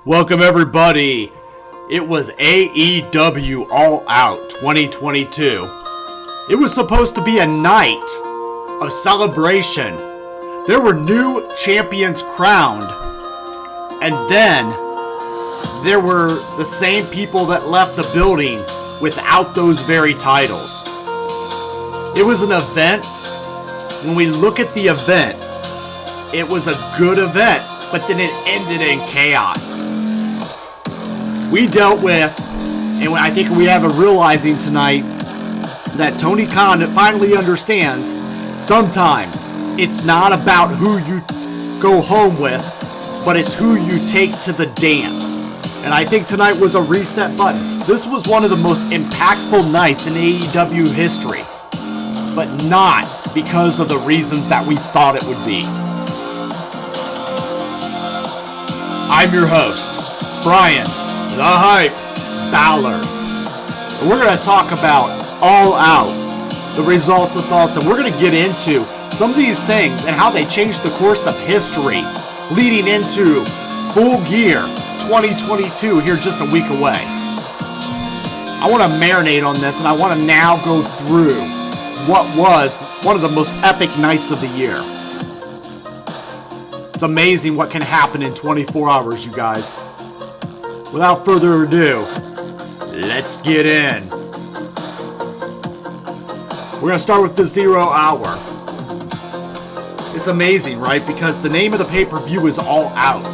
Welcome everybody. It was AEW All Out 2022. It was supposed to be a night of celebration. There were new champions crowned. And then there were the same people that left the building without those very titles. It was an event. When we look at the event, it was a good event, but then it ended in chaos. We dealt with, and I think we have a realizing tonight, that Tony Khan finally understands sometimes it's not about who you go home with, but it's who you take to the dance. And I think tonight was a reset button. This was one of the most impactful nights in AEW history, but not because of the reasons that we thought it would be. I'm your host, Bryan, the Hype, Ballard. And we're going to talk about All Out, the results and thoughts, and we're going to get into some of these things and how they changed the course of history leading into Full Gear 2022 here just a week away. I want to marinate on this, and I want to now go through what was one of the most epic nights of the year. It's amazing what can happen in 24 hours, you guys. Without further ado, let's get in. We're going to start with the 0 hour. It's amazing, right? Because the name of the pay-per-view is All Out.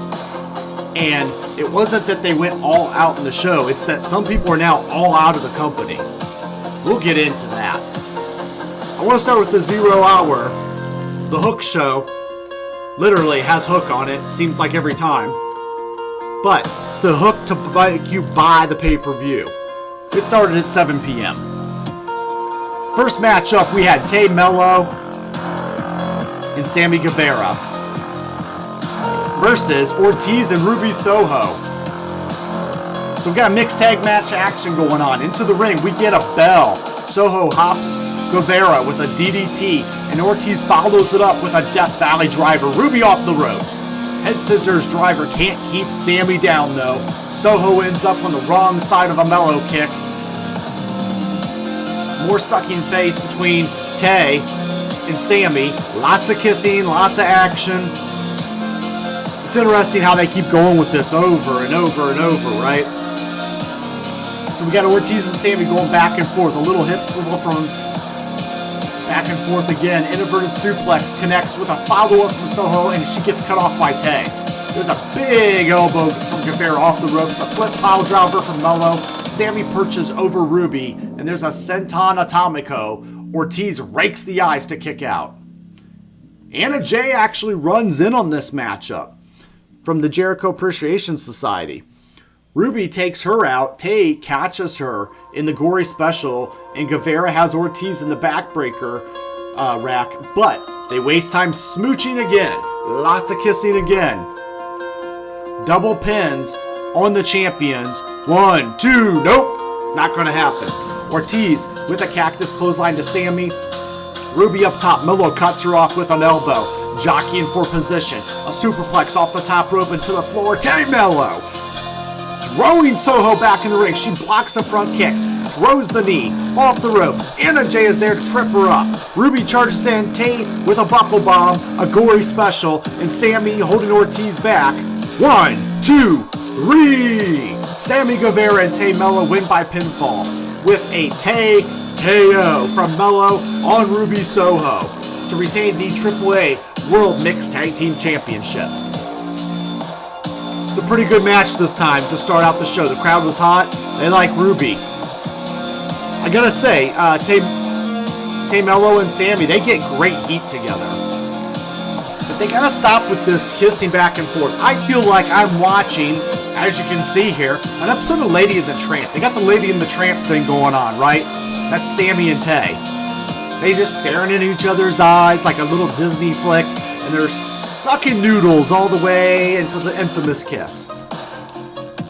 And it wasn't that they went all out in the show. It's that some people are now all out of the company. We'll get into that. I want to start with the 0 hour. The Hook show literally has Hook on it. Seems like every time. But it's the hook to make you buy the pay-per-view. It started at 7 p.m. First matchup, we had Tay Mello and Sammy Guevara versus Ortiz and Ruby Soho. So we got a mixed tag match action going on. Into the ring, we get a bell. Soho hops Guevara with a DDT, and Ortiz follows it up with a Death Valley driver. Ruby off the ropes. Head scissors driver can't keep Sammy down though. Soho ends up on the wrong side of a Mello kick. More sucking face between Tay and Sammy. Lots of kissing, lots of action. It's interesting how they keep going with this over and over and over, right? So we got Ortiz and Sammy going back and forth. A little hip swivel from back and forth again. Inverted suplex connects with a follow-up from Soho, and she gets cut off by Tay. There's a big elbow from Guevara off the ropes. A flip pile driver from Mello. Sammy perches over Ruby, and there's a senton atomico. Ortiz rakes the eyes to kick out. Anna Jay actually runs in on this matchup from the Jericho Appreciation Society. Ruby takes her out. Tay catches her in the gory special, and Guevara has Ortiz in the backbreaker rack, but they waste time smooching again. Lots of kissing again. Double pins on the champions. 1, 2, nope, not going to happen. Ortiz with a cactus clothesline to Sammy. Ruby up top. Mello cuts her off with an elbow. Jockeying for position. A superplex off the top rope into the floor. Tay Mello throwing Soho back in the ring. She blocks a front kick, throws the knee off the ropes. Anna Jay is there to trip her up. Ruby charges in. Tay with a buckle bomb, a gory special, and Sammy holding Ortiz back. 1, 2, 3. Sammy Guevara and Tay Mello win by pinfall with a Tay KO from Mello on Ruby Soho to retain the AAA World Mixed Tag Team Championship. It's a pretty good match this time to start out the show. The crowd was hot. They like Ruby. I gotta say, Tay Mello and Sammy, they get great heat together. But they gotta stop with this kissing back and forth. I feel like I'm watching, as you can see here, an episode of Lady and the Tramp. They got the Lady and the Tramp thing going on, right? That's Sammy and Tay. They just staring in each other's eyes like a little Disney flick, and they're sucking noodles all the way into the infamous kiss.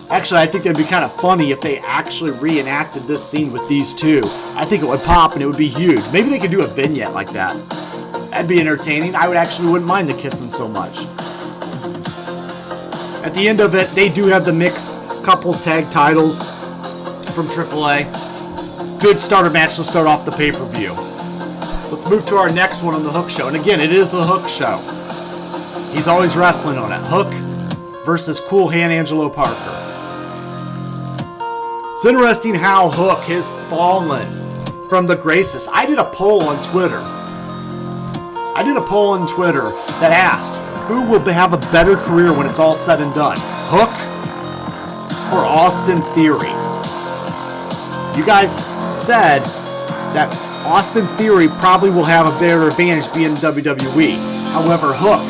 Actually, I think it'd be kind of funny if they actually reenacted this scene with these two. I think it would pop and it would be huge. Maybe they could do a vignette like that. That'd be entertaining. I wouldn't mind the kissing so much. At the end of it, they do have the mixed couples tag titles from AAA. Good starter match to start off the pay-per-view. Let's move to our next one on the Hook Show. And again, it is the Hook Show. He's always wrestling on it. Hook versus Cool Hand Angelo Parker. It's interesting how Hook has fallen from the graces. I did a poll on Twitter. That asked, who will have a better career when it's all said and done? Hook or Austin Theory? You guys said that Austin Theory probably will have a better advantage being in WWE. However, Hook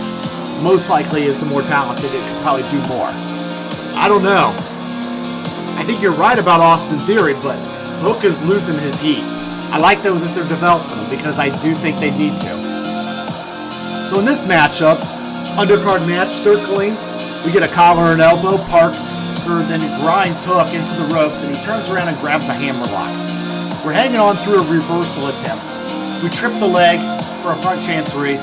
most likely is the more talented. It could probably do more. I don't know. I think you're right about Austin Theory, but Hook is losing his heat. I like though that they're developing him because I do think they need to. So in this matchup, undercard match, circling, we get a collar and elbow. Parker then grinds Hook into the ropes, and he turns around and grabs a hammerlock. We're hanging on through a reversal attempt. We trip the leg for a front chancery,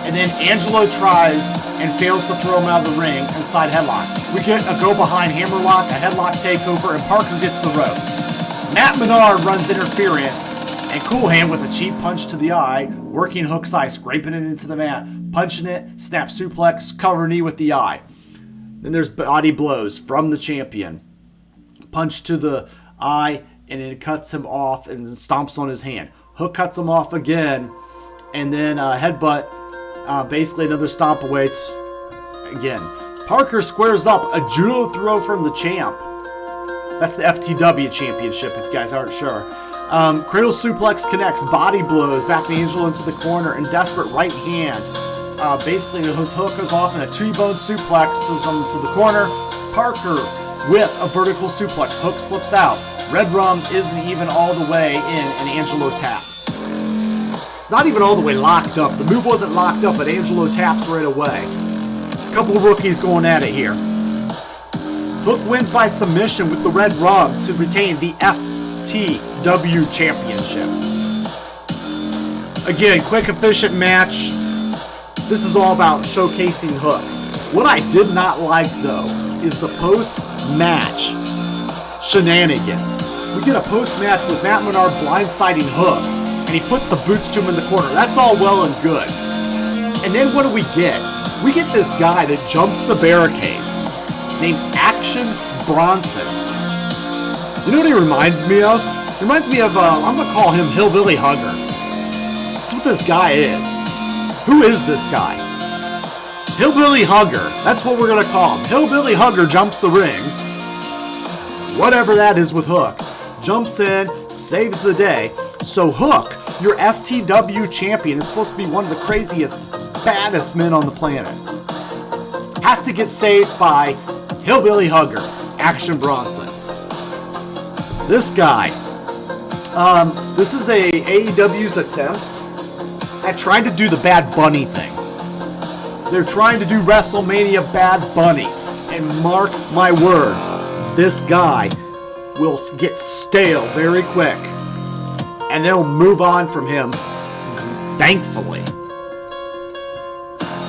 and then Angelo tries and fails to throw him out of the ring and side headlock. We get a go-behind hammerlock, a headlock takeover, and Parker gets the ropes. Matt Menard runs interference, and Cool Hand with a cheap punch to the eye, working Hook's eye, scraping it into the mat, punching it, snap suplex, cover knee with the eye. Then there's body blows from the champion. Punch to the eye, and it cuts him off and stomps on his hand. Hook cuts him off again, and then headbutt, basically another stomp awaits again. Parker squares up a judo throw from the champ. That's the FTW championship, if you guys aren't sure. Cradle suplex connects, body blows, back Angelo into the corner, and desperate right hand. Basically, his Hook goes off, and a T-bone suplexes him to the corner. Parker with a vertical suplex. Hook slips out. Red Rum isn't even all the way in, and Angelo taps. It's not even all the way locked up. The move wasn't locked up, but Angelo taps right away. A couple of rookies going at it here. Hook wins by submission with the Red Rum to retain the FTW Championship. Again, quick, efficient match. This is all about showcasing Hook. What I did not like, though, is the post-match shenanigans. We get a post-match with Matt Menard blindsiding Hook, and he puts the boots to him in the corner. That's all well and good. And then what do we get? We get this guy that jumps the barricades, named Action Bronson. You know what he reminds me of? He reminds me of, I'm going to call him Hillbilly Hugger. That's what this guy is. Who is this guy? Hillbilly Hugger. That's what we're going to call him. Hillbilly Hugger jumps the ring. Whatever that is with Hook. Jumps in, saves the day. So Hook, your FTW champion, is supposed to be one of the craziest, baddest men on the planet. Has to get saved by Hillbilly Hugger, Action Bronson. This guy. This is a AEW's attempt at trying to do the Bad Bunny thing. They're trying to do WrestleMania Bad Bunny. And mark my words, this guy will get stale very quick. And they'll move on from him, thankfully.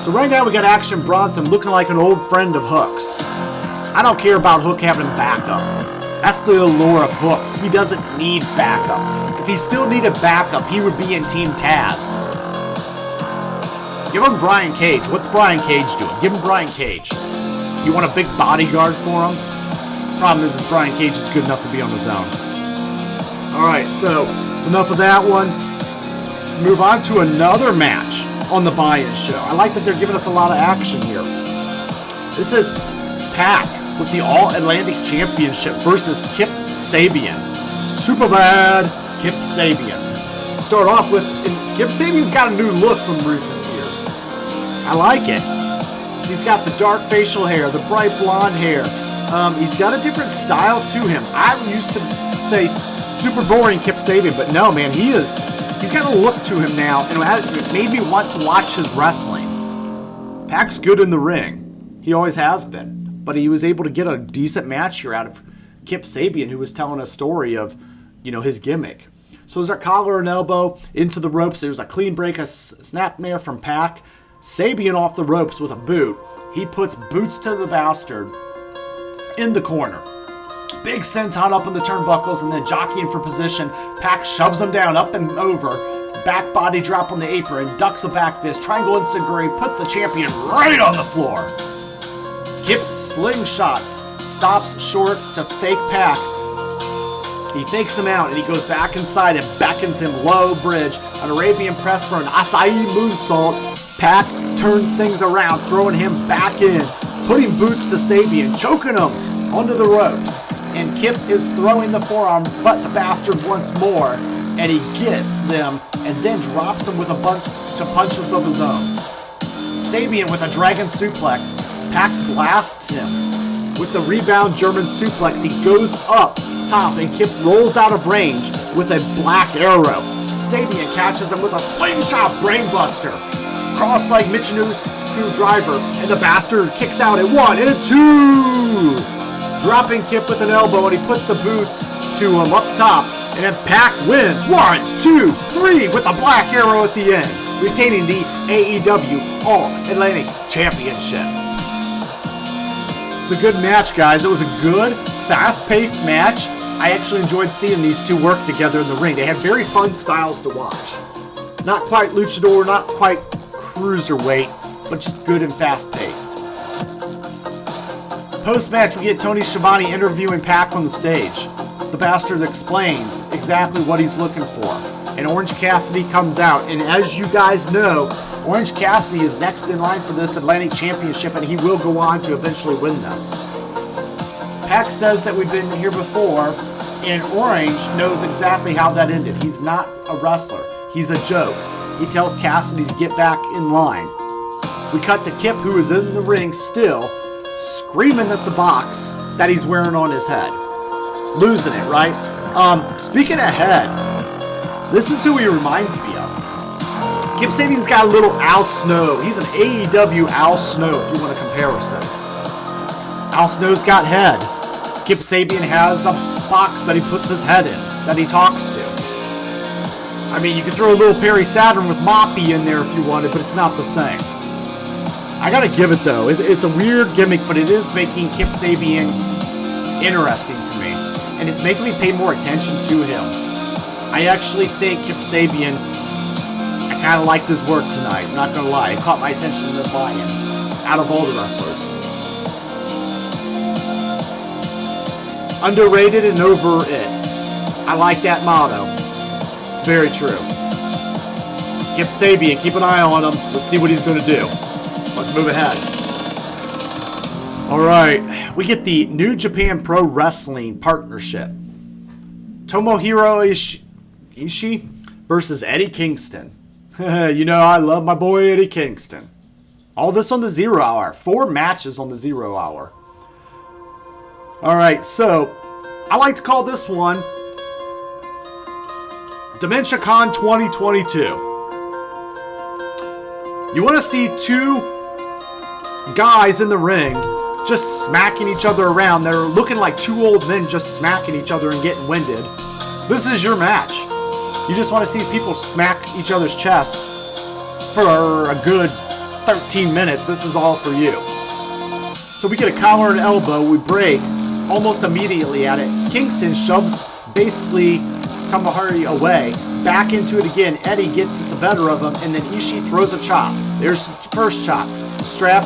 So right now we got Action Bronson looking like an old friend of Hook's. I don't care about Hook having backup. That's the allure of Hook. He doesn't need backup. If he still needed backup, he would be in Team Taz. Give him Brian Cage. What's Brian Cage doing? Give him Brian Cage. You want a big bodyguard for him? Problem is Brian Cage is good enough to be on his own. Alright, so it's enough of that one. Let's move on to another match on the buy-in show. I like that they're giving us a lot of action here. This is Pac with the All-Atlantic Championship versus Kip Sabian. Super bad Kip Sabian. Start off with, and Kip Sabian's got a new look from recent years. I like it. He's got the dark facial hair, the bright blonde hair. He's got a different style to him. I used to say super boring Kip Sabian, but no, man, he's got a look to him now, and it made me want to watch his wrestling. Pac's good in the ring. He always has been. But he was able to get a decent match here out of Kip Sabian, who was telling a story of, his gimmick. So there's a collar and elbow into the ropes. There's a clean break, a snapmare from Pac. Sabian off the ropes with a boot. He puts boots to the Bastard in the corner. Big senton up in the turnbuckles and then jockeying for position. Pac shoves him down, up and over. Back body drop on the apron, ducks a back fist, triangle enziguri, puts the champion right on the floor. Kip slingshots, stops short to fake Pac. He fakes him out and he goes back inside and beckons him low bridge. An Arabian press for an acai moonsault. Pac turns things around, throwing him back in, putting boots to Sabian, choking him onto the ropes. And Kip is throwing the forearm, but the Bastard once more. And he gets them and then drops them with a bunch of punches of his own. Sabian with a dragon suplex. Pac blasts him. With the rebound German suplex, he goes up top and Kip rolls out of range with a black arrow. Sabian catches him with a slingshot brainbuster. Cross-leg Michinoku screwdriver, and the Bastard kicks out at 1 and 2. Dropping Kip with an elbow, and he puts the boots to him up top. And then Pac wins 1, 2, 3 with a black arrow at the end, retaining the AEW All Atlantic Championship. It's a good match, guys. It was a good, fast-paced match. I actually enjoyed seeing these two work together in the ring. They have very fun styles to watch. Not quite luchador, not quite cruiserweight, but just good and fast-paced. Post-match, we get Tony Schiavone interviewing Pac on the stage. The Bastard explains exactly what he's looking for. And Orange Cassidy comes out. And as you guys know, Orange Cassidy is next in line for this Atlantic Championship, and he will go on to eventually win this. Pac says that we've been here before, and Orange knows exactly how that ended. He's not a wrestler. He's a joke. He tells Cassidy to get back in line. We cut to Kip, who is in the ring still, screaming at the box that he's wearing on his head. Losing it, right? Speaking of head, this is who he reminds me of. Kip Sabian's got a little Al Snow. He's an AEW Al Snow, if you want a comparison. Al Snow's got head. Kip Sabian has a box that he puts his head in, that he talks to. I mean, you could throw a little Perry Saturn with Moppy in there if you wanted, but it's not the same. I gotta give it, though. It's a weird gimmick, but it is making Kip Sabian interesting to me. And it's making me pay more attention to him. I actually think Kip Sabian, I kind of liked his work tonight. I'm not going to lie. It caught my attention in the buy-in out of all the wrestlers. Underrated and over it. I like that motto. It's very true. Kip Sabian, keep an eye on him. Let's see what he's going to do. Let's move ahead. Alright, we get the New Japan Pro Wrestling Partnership. Tomohiro Ishii versus Eddie Kingston. You know, I love my boy Eddie Kingston. All this on the 0 hour. 4 matches on the 0 hour. Alright, so I like to call this one Dementia Con 2022. You want to see two guys in the ring just smacking each other around. They're looking like two old men just smacking each other and getting winded. This is your match. You just want to see people smack each other's chests for a good 13 minutes. This is all for you. So we get a collar and elbow. We break almost immediately at it. Kingston shoves basically Tomohiro away. Back into it again. Eddie gets the better of him, and then Ishii throws a chop. There's the first chop. Strap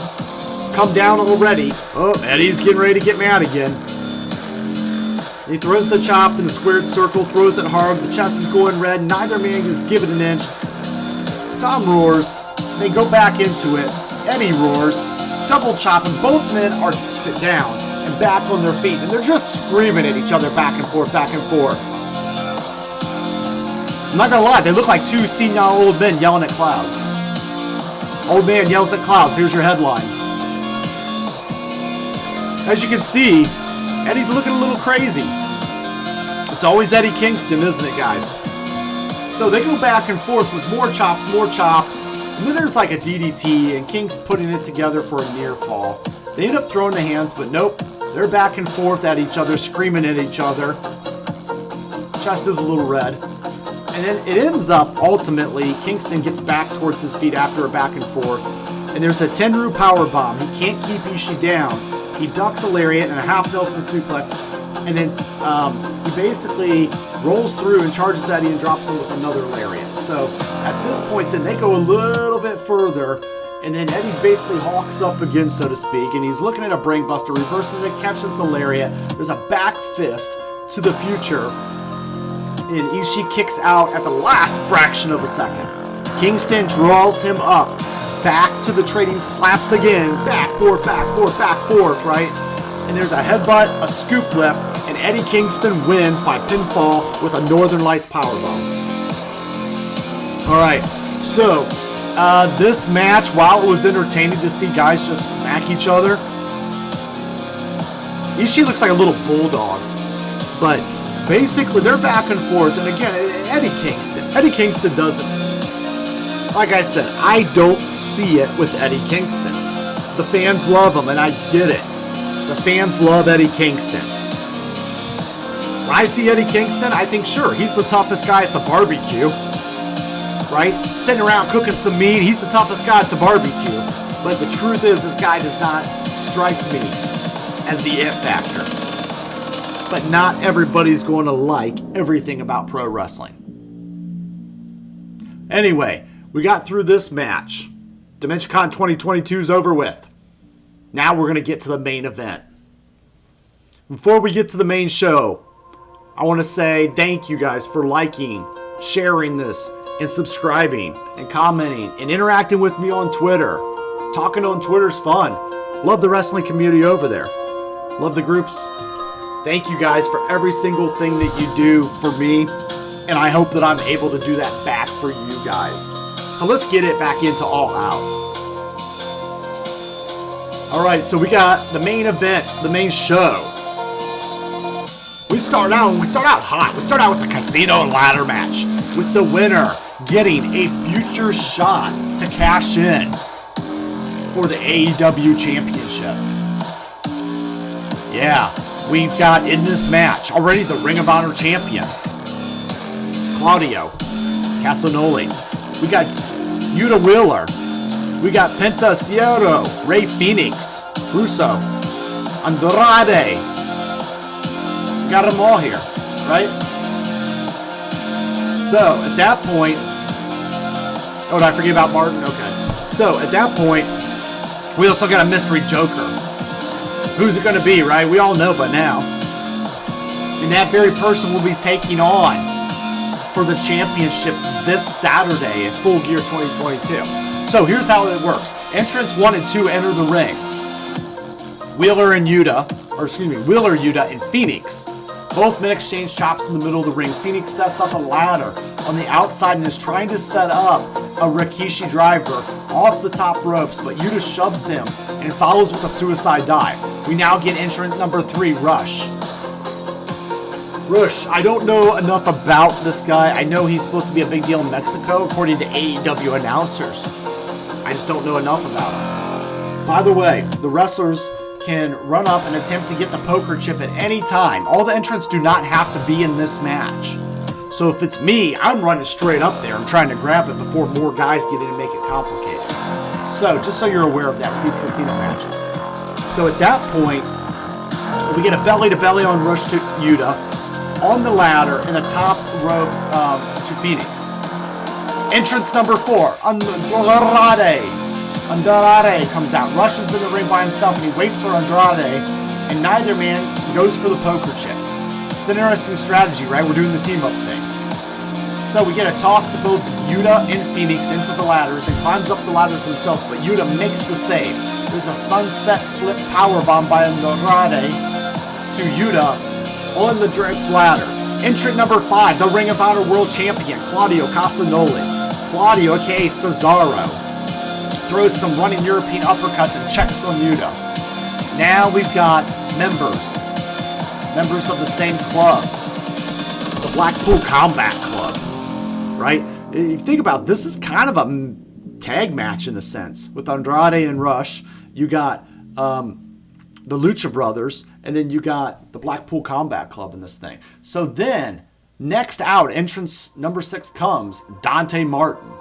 come down already. Oh, Eddie's getting ready to get mad again. He throws the chop in the squared circle, throws it hard. The chest is going red. Neither man is giving an inch. Tom roars. They go back into it. Eddie roars. Double chop, and both men are down and back on their feet. And they're just screaming at each other back and forth, back and forth. I'm not gonna lie, they look like two senile old men yelling at clouds. Old man yells at clouds. Here's your headline. As you can see, Eddie's looking a little crazy. It's always Eddie Kingston, isn't it, guys? So they go back and forth with more chops, and then there's like a DDT, and King's putting it together for a near fall. They end up throwing the hands, but nope. They're back and forth at each other, screaming at each other. Chest is a little red. And then it ends up, ultimately, Kingston gets back towards his feet after a back and forth. And there's a Tenryu powerbomb. He can't keep Ishii down. He ducks a lariat and a half Nelson suplex. And then he basically rolls through and charges Eddie and drops him with another lariat. So at this point, then they go a little bit further. And then Eddie basically hawks up again, so to speak. And he's looking at a brainbuster, reverses it, catches the lariat. There's a back fist to the future. And Ishii kicks out at the last fraction of a second. Kingston draws him up, back to the trading slaps again, back, forth, right? And there's a headbutt, a scoop lift, and Eddie Kingston wins by pinfall with a Northern Lights powerbomb. Alright, so this match, while it was entertaining to see guys just smack each other, Ishii looks like a little bulldog, but basically, they're back and forth, and again, Eddie Kingston doesn't, like I said, I don't see it with Eddie Kingston. The fans love him, and I get it. The fans love Eddie Kingston. When I see Eddie Kingston, I think, sure, he's the toughest guy at the barbecue, right? Sitting around cooking some meat, he's the toughest guy at the barbecue. But the truth is, this guy does not strike me as the it factor. But not everybody's going to like everything about pro wrestling. Anyway, we got through this match. DimensionCon 2022 is over with. Now we're going to get to the main event. Before we get to the main show, I want to say thank you guys for liking, sharing this, and subscribing, and commenting, and interacting with me on Twitter. Talking on Twitter's fun. Love the wrestling community over there. Love the groups. Thank you guys for every single thing that you do for me, and I hope that I'm able to do that back for you guys. So let's get it back into All Out. Alright, so we got the main event, the main show. We start out hot. We start out with the casino ladder match, with the winner getting a future shot to cash in for the AEW Championship. Yeah. We've got in this match already the Ring of Honor champion, Claudio Castagnoli. We got Yuta Wheeler. We got Penta Ciero, Rey Fenix, Russo, Andrade. We got them all here, right? So at that point, oh, did I forget about Martin? Okay. So at that point, we also got a mystery Joker. Who's it going to be, right? We all know by now. And that very person will be taking on for the championship this Saturday at Full Gear 2022. So here's how it works. Entrants 1 and 2 enter the ring. Wheeler, Yuta, and Phoenix. Both men exchange chops in the middle of the ring. Phoenix sets up a ladder on the outside and is trying to set up a Rikishi driver off the top ropes, but Yuta shoves him and follows with a suicide dive. We now get entrant number 3, Rush. I don't know enough about this guy. I know he's supposed to be a big deal in Mexico, according to AEW announcers. I just don't know enough about him. By the way, the wrestlers can run up and attempt to get the poker chip at any time. All the entrants do not have to be in this match. So if it's me, I'm running straight up there and trying to grab it before more guys get in and make it complicated. So just so you're aware of that with these casino matches. So at that point, we get a belly-to-belly on Rush to Yuta, on the ladder, and a top rope to Phoenix. Entrance number 4, Andrade comes out, rushes in the ring by himself, and he waits for Andrade, and neither man goes for the poker chip. It's an interesting strategy, right? We're doing the team-up thing. So we get a toss to both Yuta and Phoenix into the ladders and climbs up the ladders themselves, but Yuta makes the save. There's a sunset flip powerbomb by Andrade to Yuta on the draped ladder. Entrant number 5, the Ring of Honor World Champion, Claudio Castagnoli. Claudio, aka Cesaro, throws some running European uppercuts and checks on Yuta. Now we've got members of the same club, the Blackpool Combat Club, right? If you think about it, this is kind of a tag match in a sense. With Andrade and Rush, you got the Lucha Brothers, and then you got the Blackpool Combat Club in this thing. So then Next out, entrance number 6 comes Dante Martin.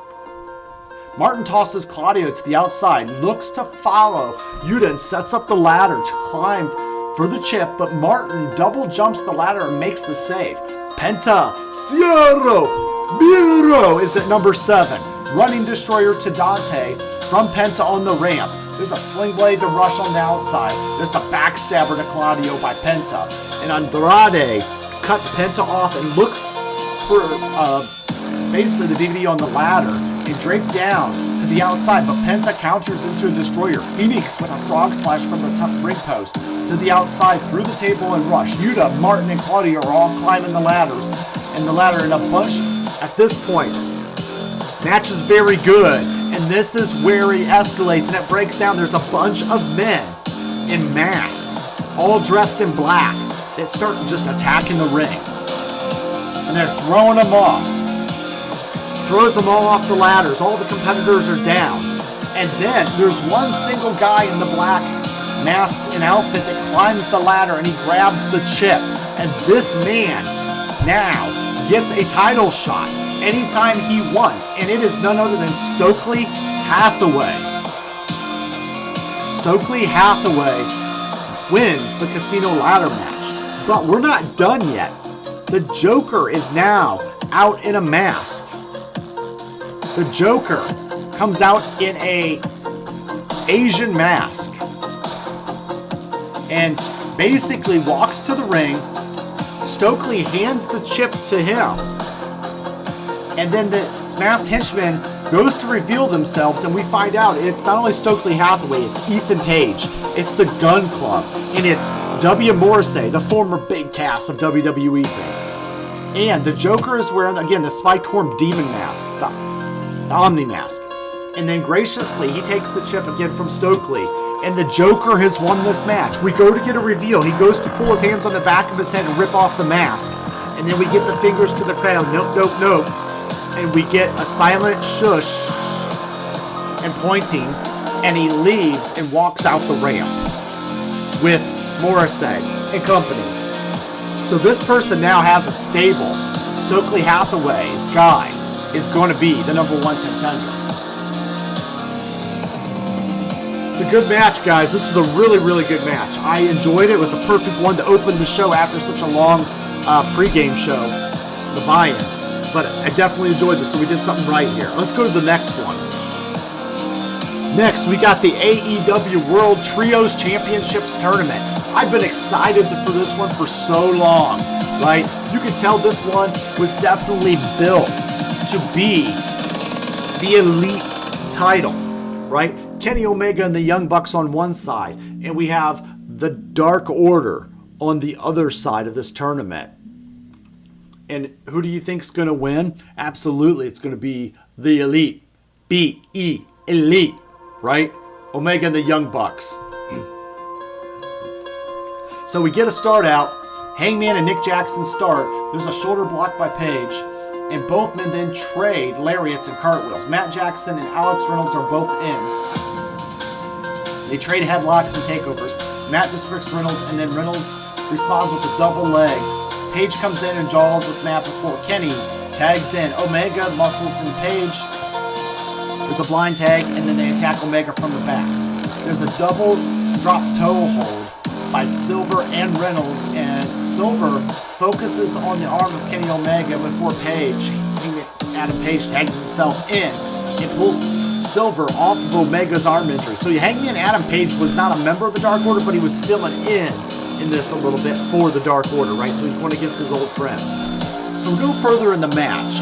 Martin tosses Claudio to the outside, looks to follow Yuta and sets up the ladder to climb for the chip, but Martin double jumps the ladder and makes the save. Penta Cierro Miro is at number 7. Running destroyer to Dante from Penta on the ramp. There's a sling blade to Rush on the outside. There's the backstabber to Claudio by Penta. And Andrade cuts Penta off and looks for basically the DVD on the ladder and draped down to the outside, but Penta counters into a destroyer. Phoenix with a frog splash from the top ring post to the outside through the table and Rush. Yuta, Martin, and Claudio are all climbing the ladders and the ladder in a bunch. At this point, match is very good, and this is where he escalates and it breaks down. There's a bunch of men in masks, all dressed in black, that start just attacking the ring, and they're throwing them off. Throws them all off the ladders. All the competitors are down. And then there's one single guy in the black masked and outfit that climbs the ladder and he grabs the chip. And this man now gets a title shot anytime he wants. And it is none other than Stokely Hathaway. Stokely Hathaway wins the casino ladder match. But we're not done yet. The Joker is now out in a mask. The Joker comes out in a Asian mask and basically walks to the ring. Stokely hands the chip to him. And then the masked henchman goes to reveal themselves, and we find out it's not only Stokely Hathaway, it's Ethan Page, it's the Gun Club, and it's W. Morrissey, the former big cast of WWE fame. And the Joker is wearing, again, the spiked horn demon mask, the Omni mask. And then graciously, he takes the chip again from Stokely, and the Joker has won this match. We go to get a reveal. He goes to pull his hands on the back of his head and rip off the mask. And then we get the fingers to the crowd. Nope, nope, nope. And we get a silent shush and pointing, and he leaves and walks out the ramp with Morrissey and company. So this person now has a stable. Stokely Hathaway's guy is going to be the #1 contender. It's a good match, guys. This was a really, really good match. I enjoyed it. It was the perfect one to open the show after such a long pregame show, the buy-in. But I definitely enjoyed this, so we did something right here. Let's go to the next one. Next, we got the AEW World Trios Championships Tournament. I've been excited for this one for so long, right? You can tell this one was definitely built to be the Elite's title, right? Kenny Omega and the Young Bucks on one side, and we have the Dark Order on the other side of this tournament. And who do you think is going to win? Absolutely, it's going to be the Elite. B-E, Elite, right? Omega and the Young Bucks. So we get a start out. Hangman and Nick Jackson start. There's a shoulder block by Page. And both men then trade lariats and cartwheels. Matt Jackson and Alex Reynolds are both in. They trade headlocks and takeovers. Matt disbricks Reynolds, and then Reynolds responds with a double leg. Page comes in and jaws with Matt before Kenny tags in. Omega muscles in Page. There's a blind tag, and then they attack Omega from the back. There's a double drop toe hold by Silver and Reynolds, and Silver focuses on the arm of Kenny Omega before Page, Adam Page, tags himself in and pulls Silver off of Omega's arm injury. So Hangman Adam Page was not a member of the Dark Order, but he was filling in this a little bit for the Dark Order, right? So he's going against his old friends. So we go further in the match.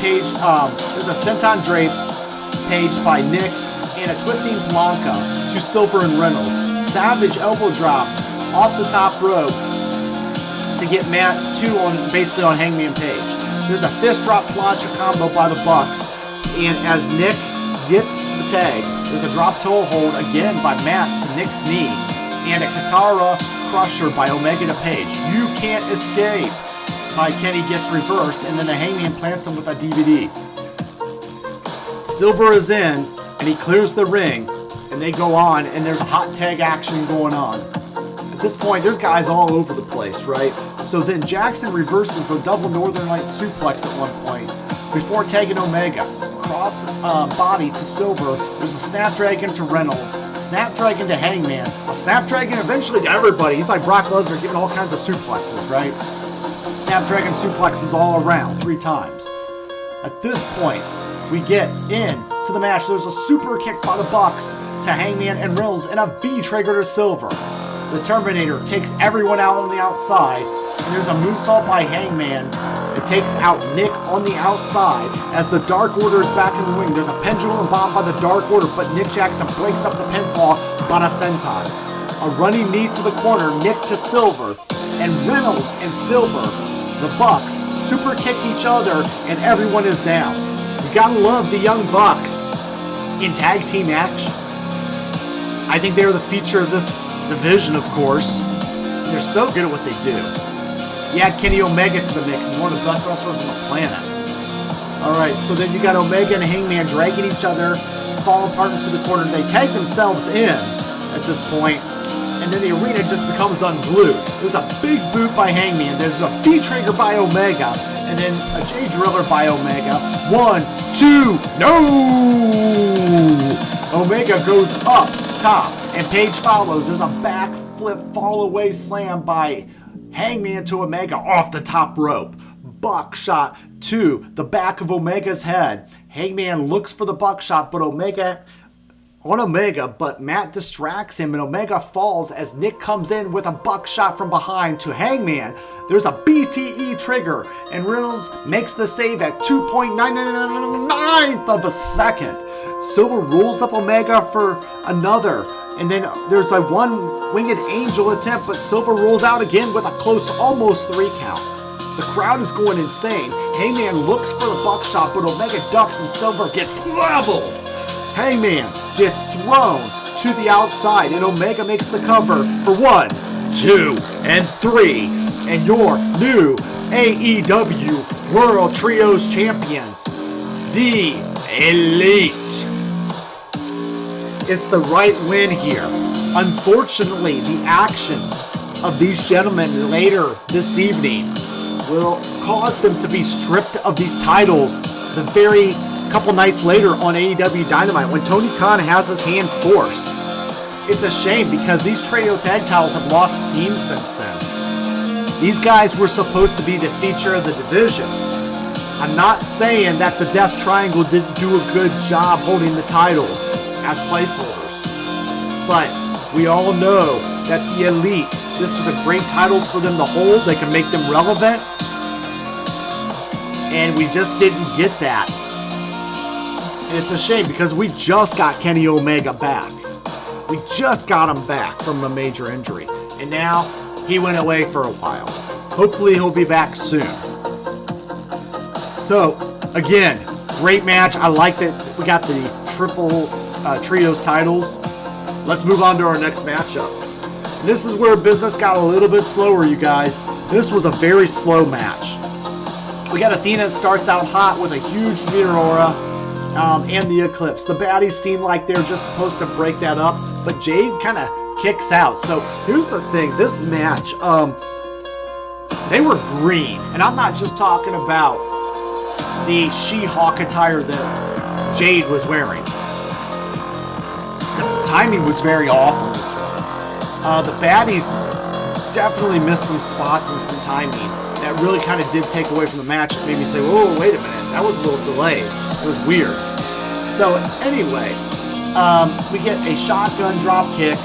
Page, there's a senton drape Page by Nick and a twisting palanca to Silver and Reynolds. Savage elbow drop off the top rope to get Matt 2 on basically on Hangman Page. There's a fist drop plancha combo by the Bucks, and as Nick gets the tag, there's a drop toe hold again by Matt to Nick's knee, and a Katara crusher by Omega to Page. You can't escape by Kenny gets reversed, and then the Hangman plants him with a DVD. Silver is in, and he clears the ring, and they go on, and there's a hot tag action going on. At this point, there's guys all over the place, right? So then Jackson reverses the double Northern Light suplex at one point before tagging Omega. Cross body to Silver. There's a Snapdragon to Reynolds. Snapdragon to Hangman. A Snapdragon eventually to everybody. He's like Brock Lesnar giving all kinds of suplexes, right? Snapdragon suplexes all around 3 times. At this point, we get into the match. There's a super kick by the Bucks to Hangman and Reynolds and a V-trigger to Silver. The Terminator takes everyone out on the outside, and there's a moonsault by Hangman. It takes out Nick on the outside as the Dark Order is back in the ring. There's a pendulum bomb by the Dark Order, but Nick Jackson breaks up the pinfall by a senton. A running knee to the corner, Nick to Silver, and Reynolds and Silver, the Bucks, super kick each other, and everyone is down. You gotta love the Young Bucks in tag team action. I think they're the feature of this division, of course. They're so good at what they do. You add Kenny Omega to the mix. He's one of the best wrestlers on the planet. Alright, so then you got Omega and Hangman dragging each other, falling apart into the corner. They tag themselves in at this point, and then the arena just becomes unglued. There's a big boot by Hangman. There's a V-trigger by Omega, and then a J-driller by Omega. 1, 2, no! Omega goes up top, and Page follows. There's a backflip fall away slam by Hangman to Omega off the top rope. Buckshot to the back of Omega's head. Hangman looks for the buckshot, but Matt distracts him, and Omega falls as Nick comes in with a buckshot from behind to Hangman. There's a BTE trigger, and Reynolds makes the save at 2.999 of a second. Silver rolls up Omega for another, and then there's a one-winged angel attempt, but Silver rolls out again with a close, almost 3 count. The crowd is going insane. Hangman looks for the buckshot, but Omega ducks and Silver gets leveled. Hangman gets thrown to the outside, and Omega makes the cover for 1, 2, and 3. And your new AEW World Trios Champions, the Elite. It's the right win here. Unfortunately, the actions of these gentlemen later this evening will cause them to be stripped of these titles the very couple nights later on AEW Dynamite when Tony Khan has his hand forced. It's a shame because these trio tag titles have lost steam since then. These guys were supposed to be the feature of the division. I'm not saying that the Death Triangle didn't do a good job holding the titles as placeholders, but we all know that the Elite, this is a great titles for them to hold. They can make them relevant, and we just didn't get that. And it's a shame because we just got Kenny Omega back. We just got him back from a major injury. And now he went away for a while. Hopefully he'll be back soon. So, again, great match. I like that we got the triple trios titles. Let's move on to our next matchup. And this is where business got a little bit slower, you guys. This was a very slow match. We got Athena that starts out hot with a huge meteor aura. And the Eclipse. The baddies seem like they're just supposed to break that up, but Jade kind of kicks out. So here's the thing, this match, they were green, and I'm not just talking about the She-Hulk attire that Jade was wearing. The timing was very off on this one. The baddies definitely missed some spots and some timing that really kind of did take away from the match. It made me say, whoa, wait a minute, that was a little delayed. It was weird. So anyway, we get a shotgun drop kick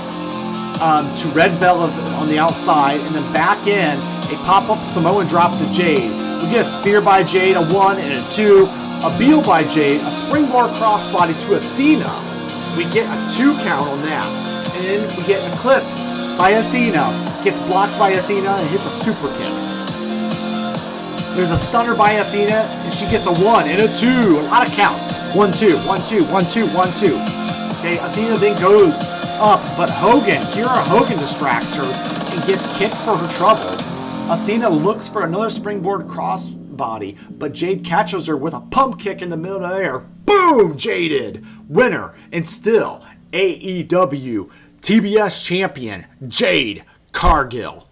to Red Velvet on the outside, and then back in a pop-up Samoan drop to Jade. We get a spear by Jade, a 1 and a 2, a Beal by Jade, a springboard crossbody to Athena. We get a 2 count on that, and then we get eclipsed by Athena. Gets blocked by Athena and hits a super kick. There's a stunner by Athena, and she gets a 1 and a 2. A lot of counts. 1, 2, 1, 2, 1, 2, 1, 2. Okay, Athena then goes up, but Kiera Hogan distracts her and gets kicked for her troubles. Athena looks for another springboard crossbody, but Jade catches her with a pump kick in the middle of the air. Boom! Jaded! Winner, and still AEW TBS champion Jade Cargill.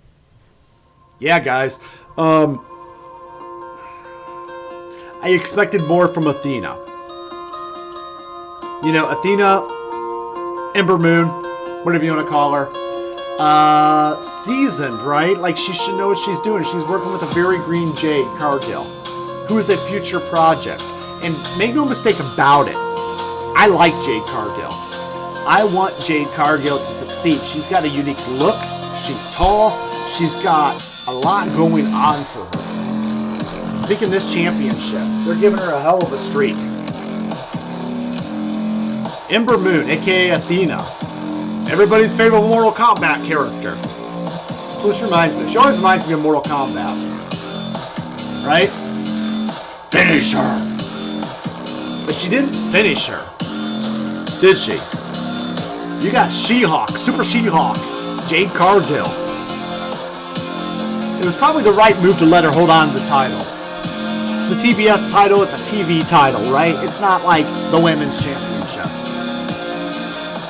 Yeah, guys. I expected more from Athena. You know, Athena, Ember Moon, whatever you want to call her. Seasoned, right? Like, she should know what she's doing. She's working with a very green Jade Cargill, who is a future project. And make no mistake about it, I like Jade Cargill. I want Jade Cargill to succeed. She's got a unique look. She's tall. She's got a lot going on for her. Speaking of this championship, they're giving her a hell of a streak. Ember Moon, aka Athena. Everybody's favorite Mortal Kombat character. So she reminds me. She always reminds me of Mortal Kombat. Right? Finish her. But she didn't finish her. Did she? You got She-Hulk, Super She-Hulk, Jade Cargill. It was probably the right move to let her hold on to the title. It's the TBS title, it's a TV title, right? It's not like the Women's Championship.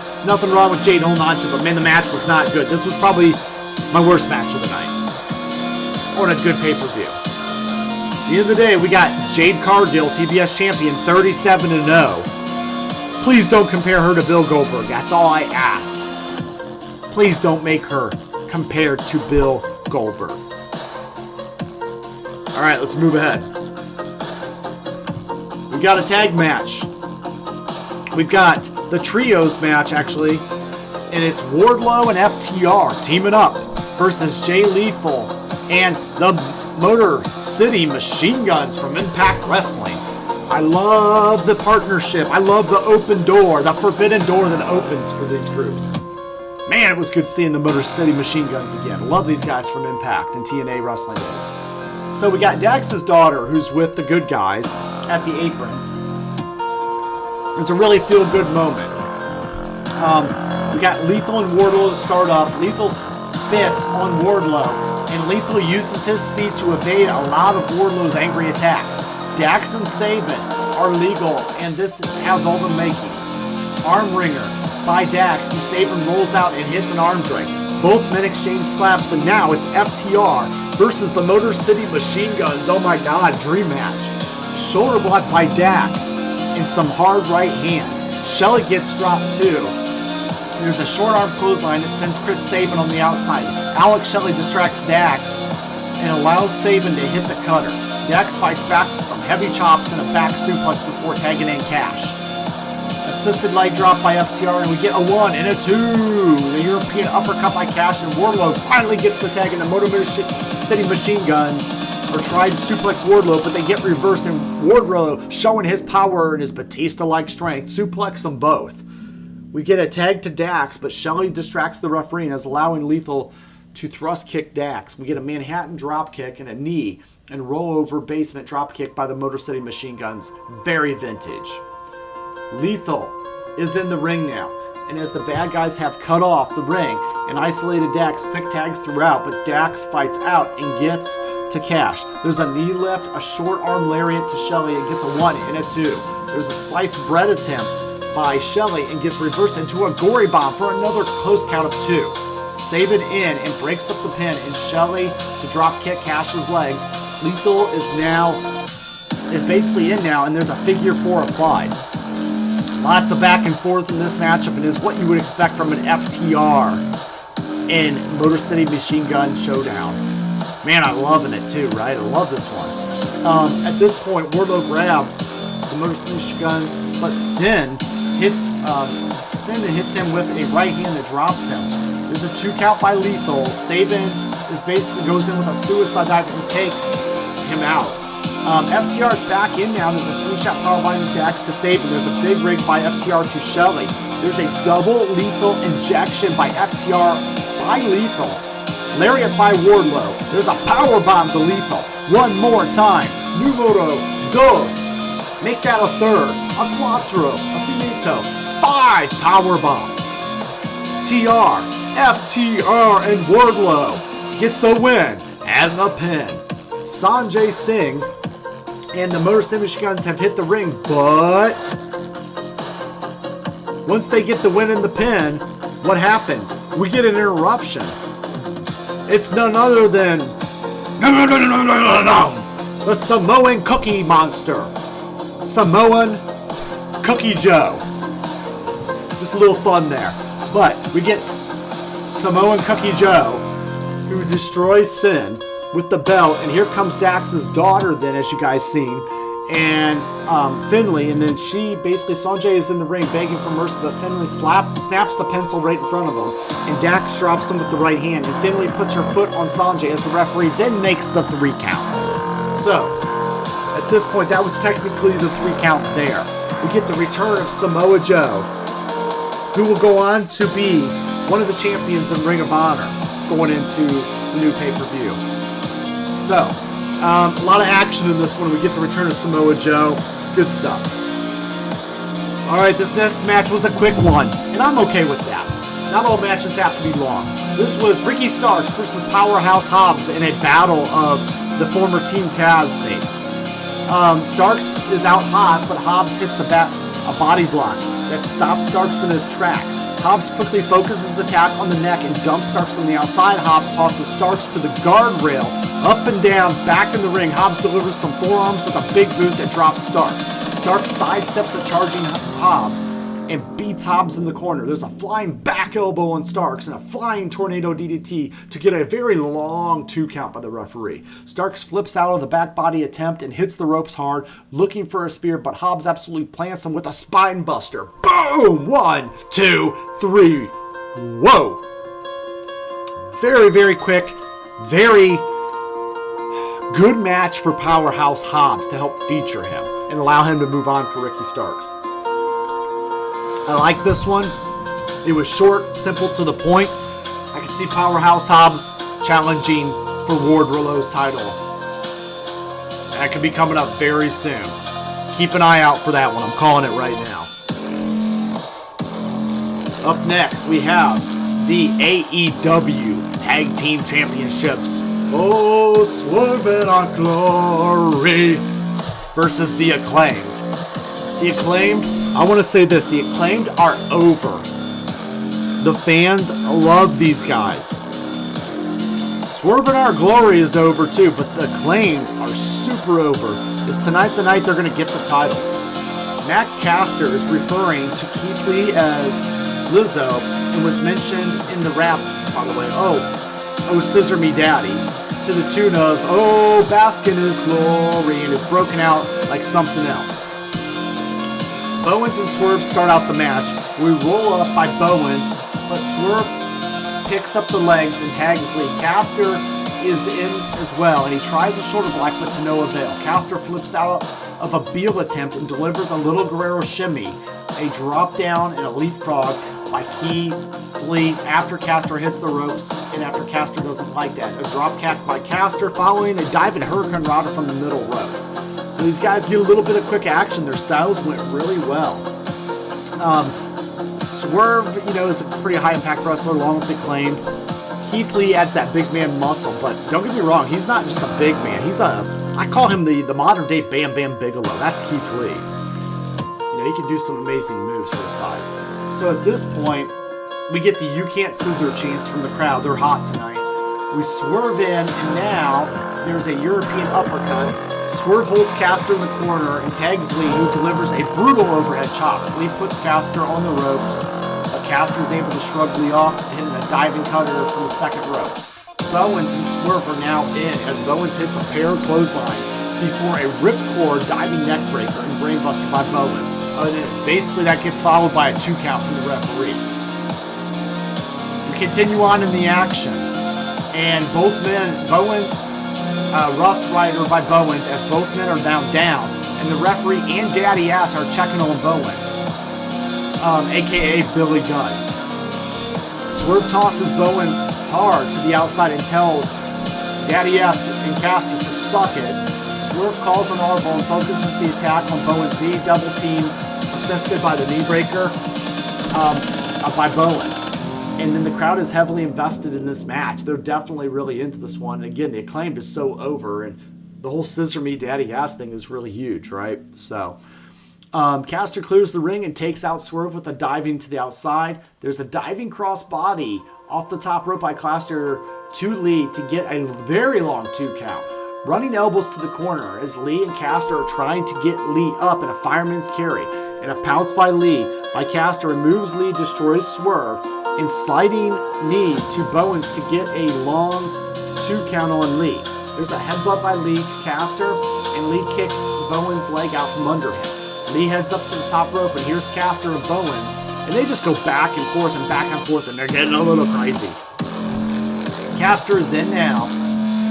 There's nothing wrong with Jade holding on to it, but man, the match was not good. This was probably my worst match of the night. Or a good pay-per-view. At the end of the day, we got Jade Cargill, TBS champion, 37-0. Please don't compare her to Bill Goldberg. That's all I ask. Please don't make her compared to Bill Goldberg. Alright, let's move ahead. We got a tag match. We've got the trios match, actually. And it's Wardlow and FTR teaming up versus Jay Lethal and the Motor City Machine Guns from Impact Wrestling. I love the partnership. I love the open door, the forbidden door that opens for these groups. Man, it was good seeing the Motor City Machine Guns again. Love these guys from Impact and TNA wrestling days. So we got Dax's daughter, who's with the good guys, at the apron. It was a really feel-good moment. We got Lethal and Wardlow to start up. Lethal spits on Wardlow, and Lethal uses his speed to evade a lot of Wardlow's angry attacks. Dax and Sabin are legal, and this has all the makings. Arm wringer by Dax, and Sabin rolls out and hits an arm drag. Both men exchange slaps, and now it's FTR versus the Motor City Machine Guns. Oh my god, dream match. Shoulder block by Dax, and some hard right hands. Shelley gets dropped too. There's a short arm clothesline that sends Chris Sabin on the outside. Alex Shelley distracts Dax and allows Sabin to hit the cutter. Dax fights back with some heavy chops and a back suplex before tagging in Cash. Assisted leg drop by FTR, and we get a 1 and a 2. The European uppercut by Cash, and Wardlow finally gets the tag, and the Motor City Machine Guns are trying to suplex Wardlow, but they get reversed, and Wardlow, showing his power and his Batista-like strength, suplex them both. We get a tag to Dax, but Shelley distracts the referee and is allowing Lethal to thrust kick Dax. We get a Manhattan drop kick and a knee and roll over basement drop kick by the Motor City Machine Guns. Very vintage. Lethal is in the ring now, and as the bad guys have cut off the ring and isolated Dax, quick tags throughout, but Dax fights out and gets to Cash. There's a knee lift, a short arm lariat to Shelley, and gets a 1 and a 2. There's a sliced bread attempt by Shelley and gets reversed into a gory bomb for another close count of 2. Sabin in and breaks up the pin, and Shelley to drop kick Cash's legs. Lethal is basically in now, and there's a figure 4 applied. Lots of back and forth in this matchup, and is what you would expect from an FTR and Motor City Machine Gun showdown. Man, I'm loving it too, right? I love this one. At this point, Wardlow grabs the Motor City Machine Guns, but Sin hits him with a right hand that drops him. There's a 2 count by Lethal. Sabin basically goes in with a suicide dive and takes him out. FTR is back in now. There's a slingshot powerbomb Dax to Sabin. There's a big rig by FTR to Shelley. There's a double lethal injection by FTR by Lethal. Lariat by Wardlow. There's a powerbomb to Lethal. One more time. Numero dos. Make that a third. A quattro. A finito. 5 powerbombs. FTR, and Wardlow gets the win and the pin. Sanjay Singh and the Motor City Machine Guns have hit the ring, but once they get the win and the pin, what happens? We get an interruption. It's none other than the Samoan Cookie Monster, Samoan Cookie Joe. Just a little fun there. But we get Samoan Cookie Joe, who destroys Sin with the belt, and here comes Dax's daughter then, as you guys seen, and Finley, and then she basically, Sanjay is in the ring begging for mercy, but Finley snaps the pencil right in front of him, and Dax drops him with the right hand, and Finley puts her foot on Sanjay as the referee then makes the 3 count. So, at this point, that was technically the 3 count there. We get the return of Samoa Joe, who will go on to be one of the champions in Ring of Honor going into the new pay-per-view. So, a lot of action in this one. We get the return of Samoa Joe. Good stuff. Alright, this next match was a quick one, and I'm okay with that. Not all matches have to be long. This was Ricky Starks versus Powerhouse Hobbs in a battle of the former Team Taz mates. Starks is out hot, but Hobbs hits a body block that stops Starks in his tracks. Hobbs quickly focuses his attack on the neck and dumps Starks on the outside. Hobbs tosses Starks to the guardrail, up and down, back in the ring. Hobbs delivers some forearms with a big boot that drops Starks. Starks sidesteps a charging Hobbs and beats Hobbs in the corner. There's a flying back elbow on Starks and a flying tornado DDT to get a very long 2 count by the referee. Starks flips out of the back body attempt and hits the ropes hard, looking for a spear, but Hobbs absolutely plants him with a spine buster. Boom! 1, 2, 3. Whoa! Very, very quick, very good match for Powerhouse Hobbs to help feature him and allow him to move on for Ricky Starks. I like this one. It was short, simple, to the point. I can see Powerhouse Hobbs challenging for Wardlow's title. That could be coming up very soon. Keep an eye out for that one. I'm calling it right now. Up next, we have the AEW Tag Team Championships. Oh, Swerve in our glory versus the Acclaimed. The Acclaimed, I want to say this, the Acclaimed are over. The fans love these guys. Swerve in our glory is over too, but the Acclaimed are super over. Is tonight the night they're going to get the titles? Matt Caster is referring to Keith Lee as Lizzo and was mentioned in the rap, by the way, oh, Scissor Me Daddy, to the tune of, oh, bask in his glory, and is broken out like something else. Bowens and Swerve start out the match. We roll up by Bowens, but Swerve picks up the legs and tags Lee. Caster is in as well, and he tries a shoulder block, but to no avail. Caster flips out of a Beal attempt and delivers a little Guerrero shimmy, a drop down and a leapfrog by Keith Lee after Caster hits the ropes, and after Caster doesn't like that. A drop kick by Caster following a diving Hurricane Rana from the middle rope. So these guys get a little bit of quick action. Their styles went really well. Swerve, is a pretty high-impact wrestler along with the Acclaimed. Keith Lee adds that big man muscle, but don't get me wrong, he's not just a big man. I call him the modern-day Bam Bam Bigelow. That's Keith Lee. He can do some amazing moves for his size. So at this point, we get the "You Can't Scissor" chants from the crowd. They're hot tonight. We swerve in, and now there's a European uppercut. Swerve holds Caster in the corner and tags Lee, who delivers a brutal overhead chops. Lee puts Caster on the ropes, but Caster is able to shrug Lee off, hitting a diving cutter from the second rope. Bowens and Swerve are now in, as Bowens hits a pair of clotheslines before a ripcord diving neckbreaker and brainbuster by Bowens. Basically, that gets followed by a 2 count from the referee. We continue on in the action, and both men, Bowens, Rough Rider by Bowens, as both men are down, and the referee and Daddy Ass are checking on Bowens, aka Billy Gunn. Swerve tosses Bowens hard to the outside and tells Daddy Ass and Caster to suck it. Swerve calls an audible and focuses the attack on Bowens' knee, double team, assisted by the knee breaker by Bowens. And then the crowd is heavily invested in this match. They're definitely really into this one. And again, the Acclaimed is so over, and the whole Scissor Me Daddy Ass thing is really huge, right? So, Caster clears the ring and takes out Swerve with a diving to the outside. There's a diving cross body off the top rope by Claster to Lee to get a very long 2 count. Running elbows to the corner as Lee and Caster are trying to get Lee up in a fireman's carry. And a pounce by Lee by Caster removes Lee, destroys Swerve, and sliding knee to Bowens to get a long 2 count on Lee. There's a headbutt by Lee to Caster, and Lee kicks Bowens' leg out from under him. Lee heads up to the top rope, and here's Caster and Bowens, and they just go back and forth, and they're getting a little crazy. Caster is in now,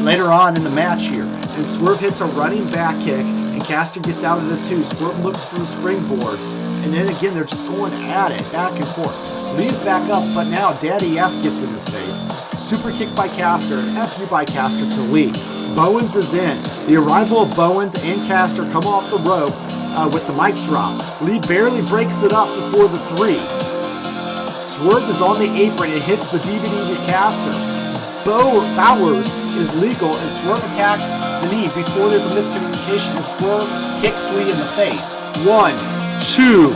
later on in the match here, and Swerve hits a running back kick, and Caster gets out of the 2. Swerve looks for the springboard, and then again, they're just going at it, back and forth. Lee's back up, but now Daddy S gets in his face. Super kick by Caster, and FU by Caster to Lee. Bowens is in. The arrival of Bowens and Caster come off the rope with the mic drop. Lee barely breaks it up before the 3. Swerve is on the apron and hits the DVD to Caster. Bowers is legal, and Swerve attacks the knee before there's a miscommunication, and Swerve kicks Lee in the face. 1, 2,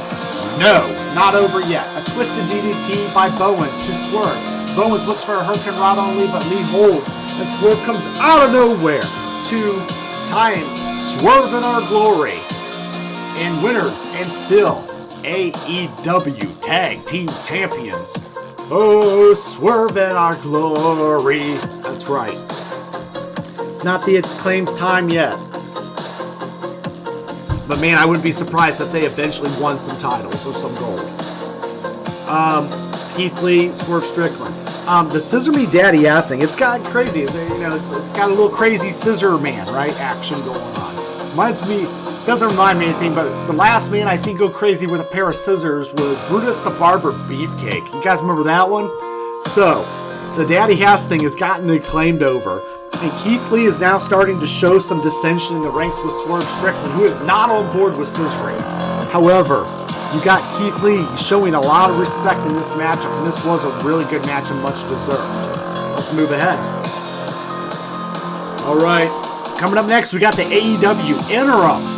no, not over yet. A twisted DDT by Bowens to Swerve. Bowens looks for a Hurricane Rod on Lee, but Lee holds, and Swerve comes out of nowhere to time Swerve in Our Glory. And winners, and still AEW Tag Team Champions. Oh, Swerve in Our Glory. That's right. It's not the Acclaim's time yet. But man, I wouldn't be surprised if they eventually won some titles or some gold. Keith Lee, Swerve Strickland. The Scissor Me Daddy Ass thing, it's got crazy. It's got a little crazy scissor man, right? Action going on. Doesn't remind me of anything, but the last man I seen go crazy with a pair of scissors was Brutus the Barber Beefcake. You guys remember that one? So, the Daddy Ass thing has gotten Acclaimed over. And Keith Lee is now starting to show some dissension in the ranks with Swerve Strickland, who is not on board with scissoring. However, you got Keith Lee showing a lot of respect in this matchup, and this was a really good match and much deserved. Let's move ahead. All right, coming up next, we got the AEW Interim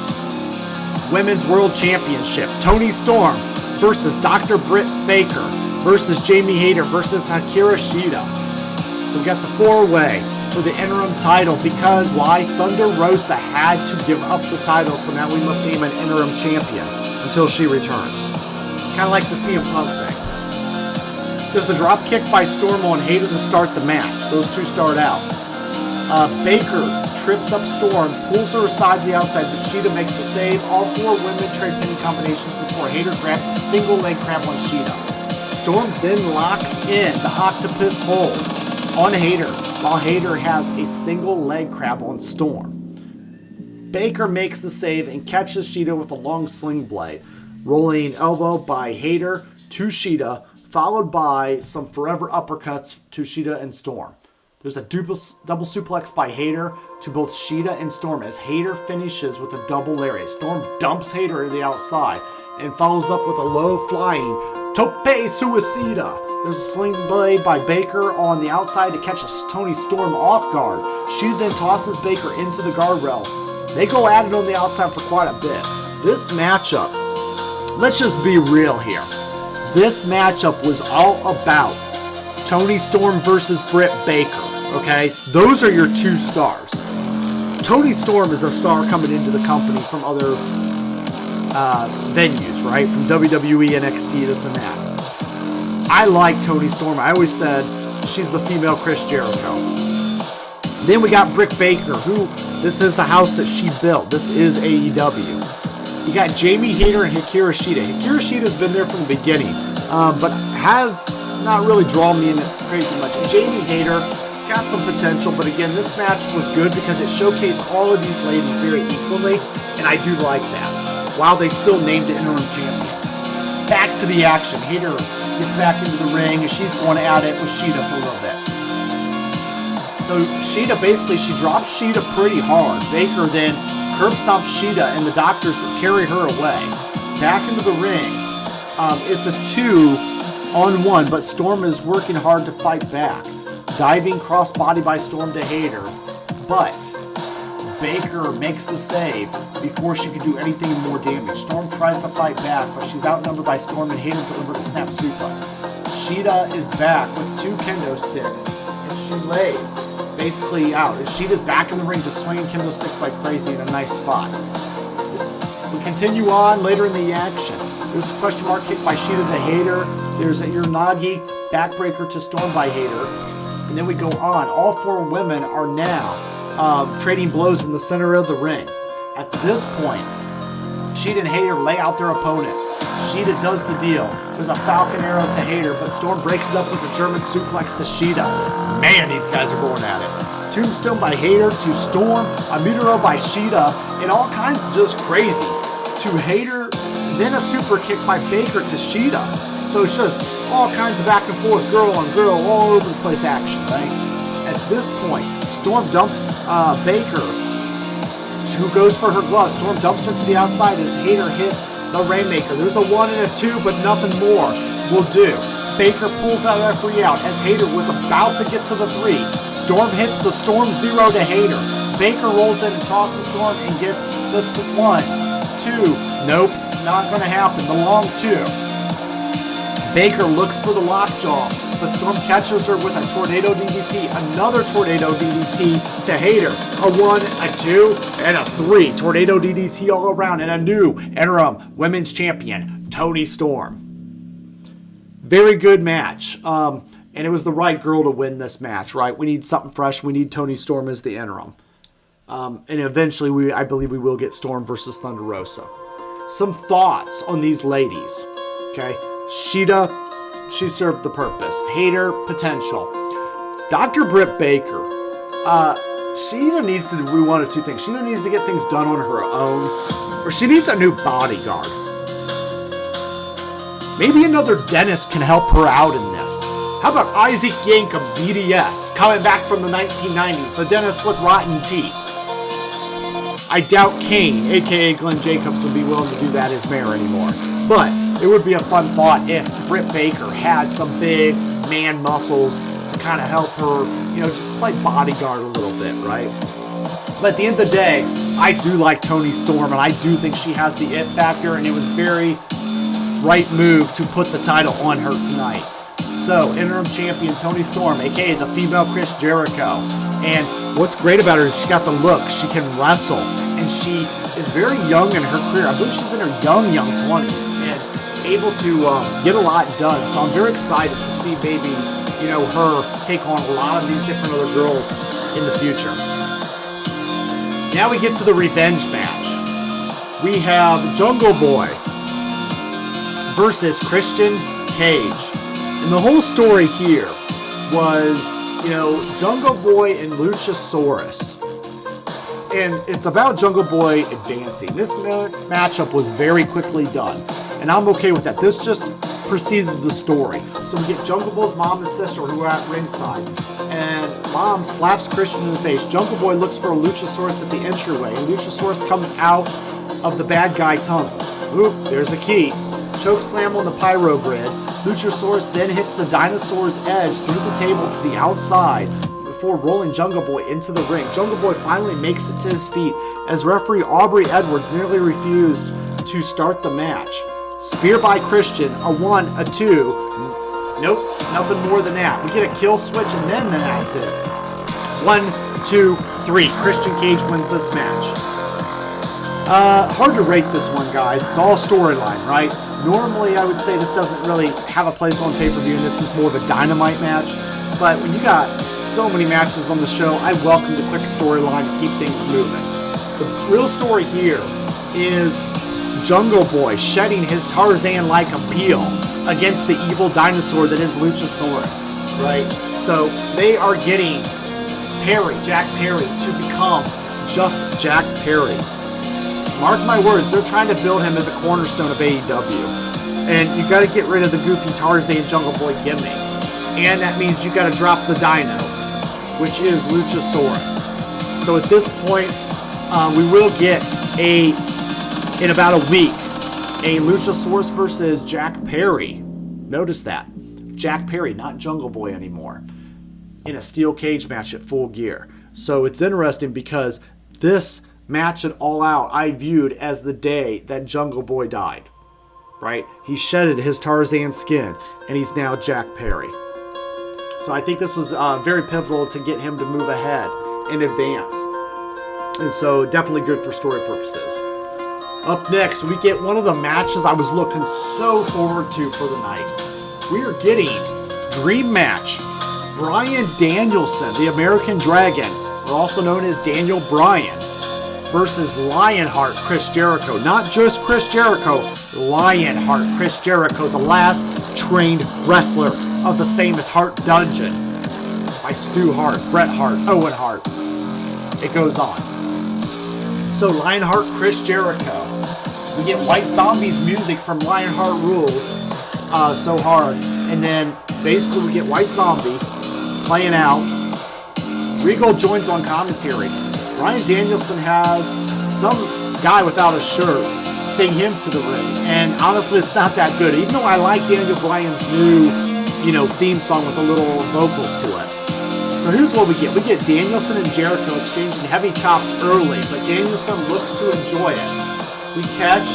Women's World Championship. Toni Storm versus Dr. Britt Baker versus Jamie Hayter versus Hikaru Shida. So we got the 4-way for the interim title because why? Thunder Rosa had to give up the title, so now we must name an interim champion until she returns. Kind of like the CM Punk thing. There's a drop kick by Storm on Hayter to start the match. Those two start out. Baker trips up Storm, pulls her aside to the outside, but Shida makes the save. All 4 women trade pinning combinations before Hayter grabs a single leg crab on Shida. Storm then locks in the octopus hold on Hayter, while Hayter has a single leg crab on Storm. Baker makes the save and catches Shida with a long sling blade. Rolling elbow by Hayter to Shida, followed by some forever uppercuts to Shida and Storm. There's a double suplex by Hayter to both Shida and Storm as Hayter finishes with a double lariat. Storm dumps Hayter to the outside and follows up with a low-flying tope suicida. There's a sling blade by Baker on the outside to catch Toni Storm off guard. She then tosses Baker into the guardrail. They go at it on the outside for quite a bit. This matchup, let's just be real here. This matchup was all about Toni Storm versus Britt Baker, okay? Those are your 2 stars. Toni Storm is a star coming into the company from other venues, right? From WWE, NXT, this and that. I like Toni Storm. I always said she's the female Chris Jericho. Then we got Britt Baker, who, this is the house that she built. This is AEW. You got Jamie Hayter and Hikaru Shida. Hikaru Shida's been there from the beginning, but has not really drawn me in crazy much. And Jamie Hayter has got some potential, but again, this match was good because it showcased all of these ladies very equally, and I do like that, while they still named the interim champion. Back to the action. Hayter gets back into the ring, and she's going at it with Shida for a little bit. So Shida, basically, she drops Shida pretty hard. Baker then curb stomps Shida, and the doctors carry her away. Back into the ring. It's a 2-on-1, but Storm is working hard to fight back. Diving crossbody by Storm to Hayter, but Baker makes the save before she could do anything more damage. Storm tries to fight back, but she's outnumbered by Storm, and Hayter delivers a snap suplex. Shida is back with 2 kendo sticks, and she lays basically out. And Shida's back in the ring just swinging kendo sticks like crazy in a nice spot. We continue on later in the action. There's a question mark kick by Shida to Hayter. There's a Uranagi backbreaker to Storm by Hayter. And then we go on. All 4 women are now trading blows in the center of the ring. At this point, Shida and Hayter lay out their opponents. Shida does the deal. There's a Falcon Arrow to Hayter, but Storm breaks it up with a German suplex to Shida. Man, these guys are going at it. Tombstone by Hayter to Storm, a Meteoro by Shida, and all kinds of just crazy. To Hayter, then a super kick by Baker to Shida. So it's just all kinds of back and forth, girl on girl, all over the place action, right? At this point, Storm dumps Baker, who goes for her glove. Storm dumps her to the outside as Hayter hits the Rainmaker. There's a 1 and a 2, but nothing more will do. Baker pulls that referee out as Hayter was about to get to the 3. Storm hits the Storm Zero to Hayter. Baker rolls in and tosses Storm and gets the 1, 2. Nope, not going to happen. The long 2. Baker looks for the lockjaw, but Storm catches her with a Tornado DDT. Another Tornado DDT to Hayter. A 1, a 2, and a 3. Tornado DDT all around, and a new interim women's champion, Toni Storm. Very good match. And it was the right girl to win this match, right? We need something fresh. We need Toni Storm as the interim. And eventually, I believe we will get Storm versus Thunder Rosa. Some thoughts on these ladies. Okay. Shida, she served the purpose. Hayter, potential. Dr. Britt Baker, she either needs to do one of 2 things. She either needs to get things done on her own, or she needs a new bodyguard. Maybe another dentist can help her out in this. How about Isaac Yankum, DDS, coming back from the 1990s, the dentist with rotten teeth? I doubt Kane, a.k.a. Glenn Jacobs, would be willing to do that as mayor anymore. But it would be a fun thought if Britt Baker had some big man muscles to kind of help her, just play bodyguard a little bit, right? But at the end of the day, I do like Toni Storm, and I do think she has the it factor, and it was very right move to put the title on her tonight. So, interim champion Toni Storm, a.k.a. the female Chris Jericho. And what's great about her is she's got the look. She can wrestle, and she is very young in her career. I believe she's in her young 20s and able to get a lot done. So I'm very excited to see maybe, her take on a lot of these different other girls in the future. Now we get to the revenge match. We have Jungle Boy versus Christian Cage. And the whole story here was, Jungle Boy and Luchasaurus. And it's about Jungle Boy advancing. This matchup was very quickly done. And I'm okay with that. This just preceded the story. So we get Jungle Boy's mom and sister who are at ringside. And mom slaps Christian in the face. Jungle Boy looks for a Luchasaurus at the entryway. And Luchasaurus comes out of the bad guy tunnel. Oop, there's a key. Choke slam on the pyro grid. Luchasaurus then hits the dinosaur's edge through the table to the outside before rolling Jungle Boy into the ring. Jungle Boy finally makes it to his feet as referee Aubrey Edwards nearly refused to start the match. Spear by Christian, a 1, a 2. Nope, nothing more than that. We get a kill switch and then that's it. 1, 2, 3. Christian Cage wins this match. Hard to rate this one, guys. It's all storyline, right? Normally, I would say this doesn't really have a place on pay-per-view, and this is more of a Dynamite match. But when you got so many matches on the show, I welcome the quick storyline to keep things moving. The real story here is Jungle Boy shedding his Tarzan-like appeal against the evil dinosaur that is Luchasaurus, right? So they are getting Jack Perry, to become just Jack Perry. Mark my words, they're trying to build him as a cornerstone of AEW. And you got to get rid of the goofy Tarzan Jungle Boy gimmick. And that means you got to drop the dino, which is Luchasaurus. So at this point, we will get in about a week, a Luchasaurus versus Jack Perry. Notice that. Jack Perry, not Jungle Boy anymore. In a steel cage match at Full Gear. So it's interesting because this match at All Out I viewed as the day that Jungle Boy died. right? He shedded his Tarzan skin, and he's now Jack Perry. So I think this was very pivotal to get him to move ahead and advance. And so definitely good for story purposes. Up next, we get one of the matches I was looking so forward to for the night. We are getting Dream Match. Bryan Danielson, the American Dragon, or also known as Daniel Bryan, versus Lionheart Chris Jericho. Not just Chris Jericho, Lionheart Chris Jericho, the last trained wrestler of the famous Hart Dungeon by Stu Hart, Bret Hart, Owen Hart. It goes on. So Lionheart Chris Jericho. We get White Zombie's music from Lionheart Rules, So Hard. And then basically we get White Zombie playing out. Regal joins on commentary. Bryan Danielson has some guy without a shirt sing him to the ring. And honestly, it's not that good. Even though I like Daniel Bryan's new, theme song with a little vocals to it. So here's what we get. We get Danielson and Jericho exchanging heavy chops early, but Danielson looks to enjoy it. We catch,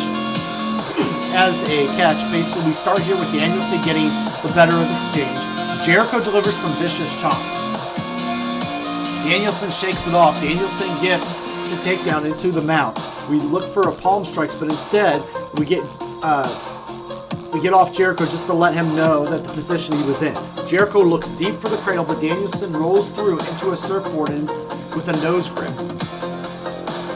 as a catch, basically we start here with Danielson getting the better of the exchange. Jericho delivers some vicious chops. Danielson shakes it off. Danielson gets to takedown into the mount. We look for a palm strikes, but instead we get off Jericho just to let him know that the position he was in. Jericho looks deep for the cradle, but Danielson rolls through into a surfboard with a nose grip.